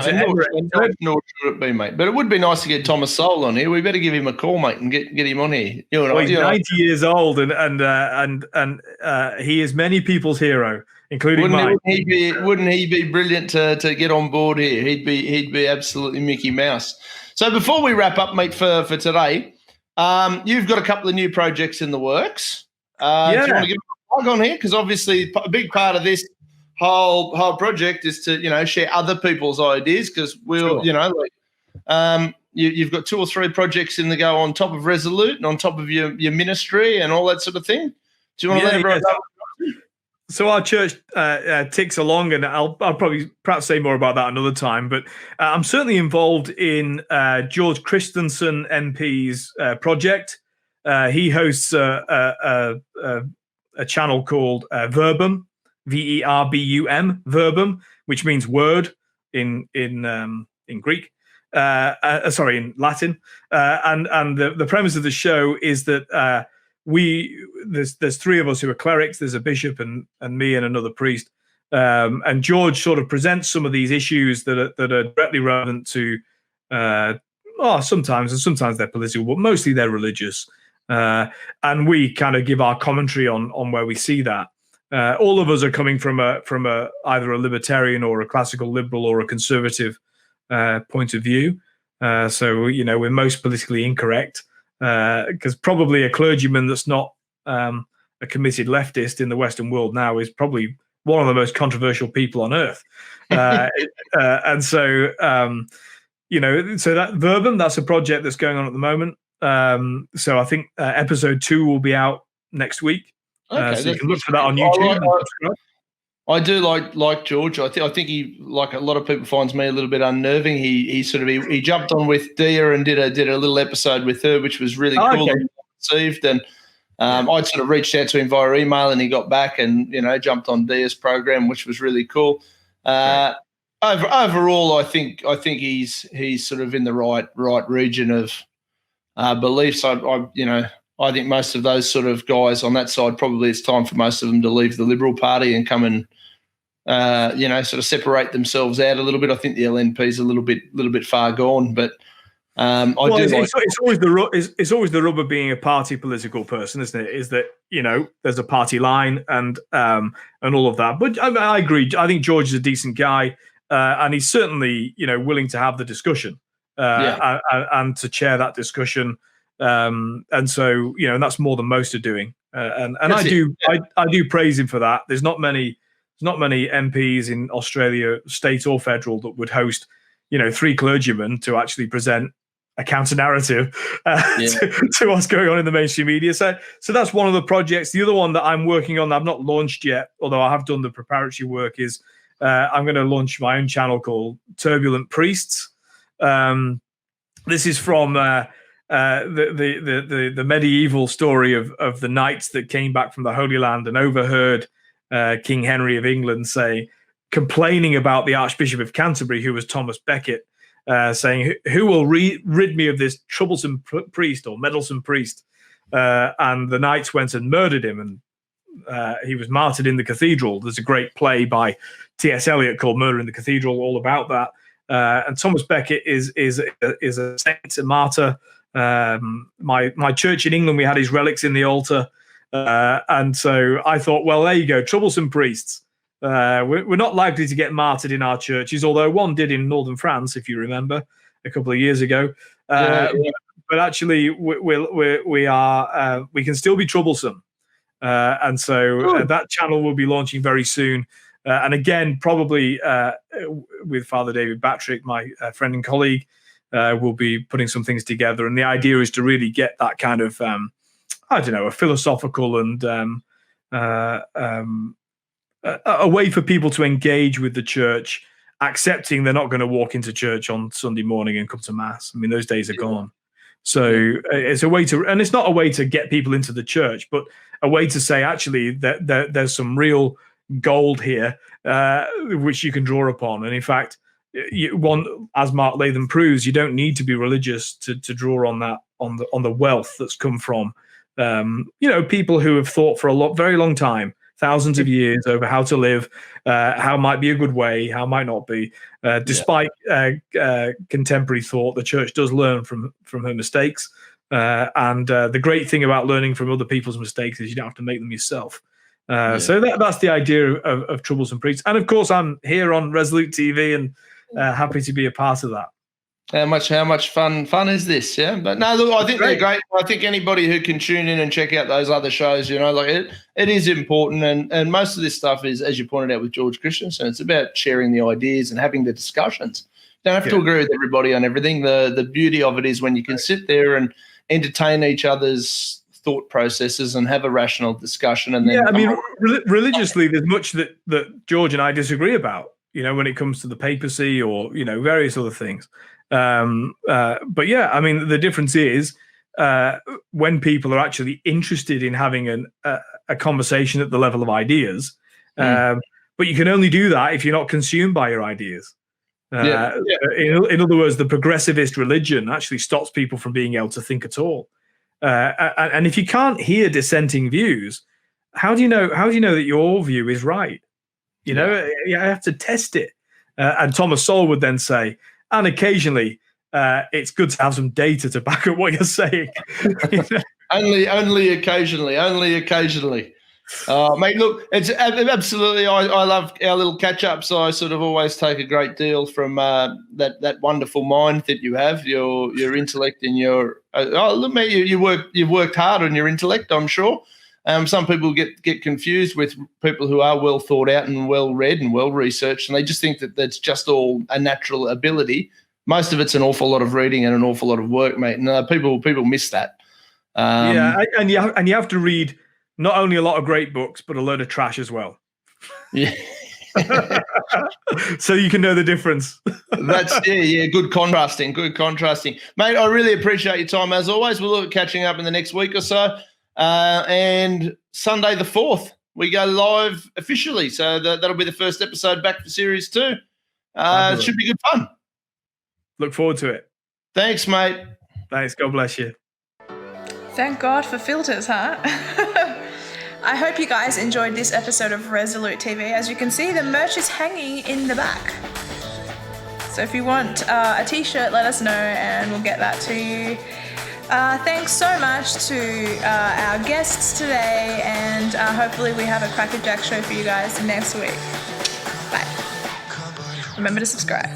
nor should it be, mate. But it would be nice to get Thomas Sowell on here. We better give him a call, mate, and get him on here. He's 90 years old, and he is many people's hero, including mine. Wouldn't he be brilliant to get on board here? He'd be absolutely Mickey Mouse. So before we wrap up, mate, for today, you've got a couple of new projects in the works. Do you want to give a plug on here? Because obviously a big part of this whole project is to share other people's ideas, because you've got 2 or 3 projects in the go on top of Resolute and on top of your ministry and all that sort of thing. Do you want to let everyone know? So our church ticks along, and I'll perhaps say more about that another time. But I'm certainly involved in George Christensen MP's project. He hosts a channel called Verbum, Verbum, Verbum, which means word in Greek. In Latin. And the premise of the show is that there's 3 of us who are clerics. There's a bishop and me and another priest. And George sort of presents some of these issues that are directly relevant to sometimes they're political, but mostly they're religious. And we kind of give our commentary on where we see that. All of us are coming from either a libertarian or a classical liberal or a conservative point of view. So we're most politically incorrect, because probably a clergyman that's not a committed leftist in the Western world now is probably one of the most controversial people on earth. And so so that Verbum, that's a project that's going on at the moment. So I think episode 2 will be out next week. So you can look for that on YouTube. I do like George. I think he, like a lot of people, finds me a little bit unnerving. He jumped on with Dia and did a little episode with her, which was really cool. Okay. Received, and I'd sort of reached out to him via email, and he got back and jumped on Dia's program, which was really cool. Overall, I think he's sort of in the right region of beliefs. I think most of those sort of guys on that side, probably it's time for most of them to leave the Liberal Party and come and sort of separate themselves out a little bit. I think the LNP is a little bit far gone, but it's always the rub of being a party political person, isn't it? Is that there's a party line and all of that. But I agree. I think George is a decent guy, and he's certainly willing to have the discussion and to chair that discussion. And so and that's more than most are doing, and I do praise him for that. There's not many MPs in Australia, state or federal, that would host 3 clergymen to actually present a counter narrative to what's going on in the mainstream media. So that's one of the projects. The other one that I'm working on, I've not launched yet, although I have done the preparatory work, is I'm going to launch my own channel called Turbulent Priests. This is from the medieval story of the knights that came back from the Holy Land and overheard King Henry of England say, complaining about the Archbishop of Canterbury, who was Thomas Becket, saying, "Who will rid me of this troublesome priest or meddlesome priest?" And the knights went and murdered him, and he was martyred in the cathedral. There's a great play by T.S. Eliot called "Murder in the Cathedral," all about that. And Thomas Becket is a saint, a martyr. My church in England, we had his relics in the altar, and so I thought, well, there you go, troublesome priests. We're not likely to get martyred in our churches, although one did in northern France, if you remember, a couple of years ago. But actually, we can still be troublesome, and so that channel will be launching very soon. And again, probably with Father David Batrick, my friend and colleague, we'll be putting some things together. And the idea is to really get that kind of, a philosophical and a way for people to engage with the church, accepting they're not going to walk into church on Sunday morning and come to mass. I mean, those days are gone. So it's a way to, and it's not a way to get people into the church, but a way to say, actually, that there's some real gold here, which you can draw upon. And in fact, as Mark Latham proves, you don't need to be religious to draw on that, on the wealth that's come from, people who have thought for very long time, thousands of years, over how to live, how might be a good way, how might not be. Despite contemporary thought, the church does learn from her mistakes. And the great thing about learning from other people's mistakes is you don't have to make them yourself. So that's the idea of troublesome priests. And of course, I'm here on Resolute TV and happy to be a part of that. How much fun is this? Yeah, but no, look, I think they're great. I think anybody who can tune in and check out those other shows, it is important, and most of this stuff is, as you pointed out with George Christensen, it's about sharing the ideas and having the discussions. You don't have to agree with everybody on everything. The beauty of it is when you can sit there and entertain each other's thought processes and have a rational discussion. And then religiously, there's much that George and I disagree about. When it comes to the papacy or various other things. But yeah, I mean, the difference is when people are actually interested in having a conversation at the level of ideas. But you can only do that if you're not consumed by your ideas. In other words, the progressivist religion actually stops people from being able to think at all. And if you can't hear dissenting views, how do you know that your view is right? You have to test it. And Thomas Sowell would then say, and occasionally it's good to have some data to back up what you're saying. Only occasionally. Mate, look, it's absolutely, I love our little catch-ups. I sort of always take a great deal from that wonderful mind that you have, your intellect and your look, mate, you've worked hard on your intellect, I'm sure. Some people get confused with people who are well thought out and well read and well researched, and they just think that that's just all a natural ability. Most of it's an awful lot of reading and an awful lot of work, mate. And people miss that. And you have to read not only a lot of great books, but a load of trash as well. Yeah. So you can know the difference. That's good contrasting, mate. I really appreciate your time as always. We'll look at catching up in the next week or so. And Sunday the 4th, we go live officially. So that'll be the first episode back for Series 2. It should be good fun. Look forward to it. Thanks, mate. Thanks. God bless you. Thank God for filters, huh? I hope you guys enjoyed this episode of Resolute TV. As you can see, the merch is hanging in the back. So if you want a t-shirt, let us know and we'll get that to you. Thanks so much to our guests today, and hopefully we have a crackerjack show for you guys next week. Bye. Remember to subscribe.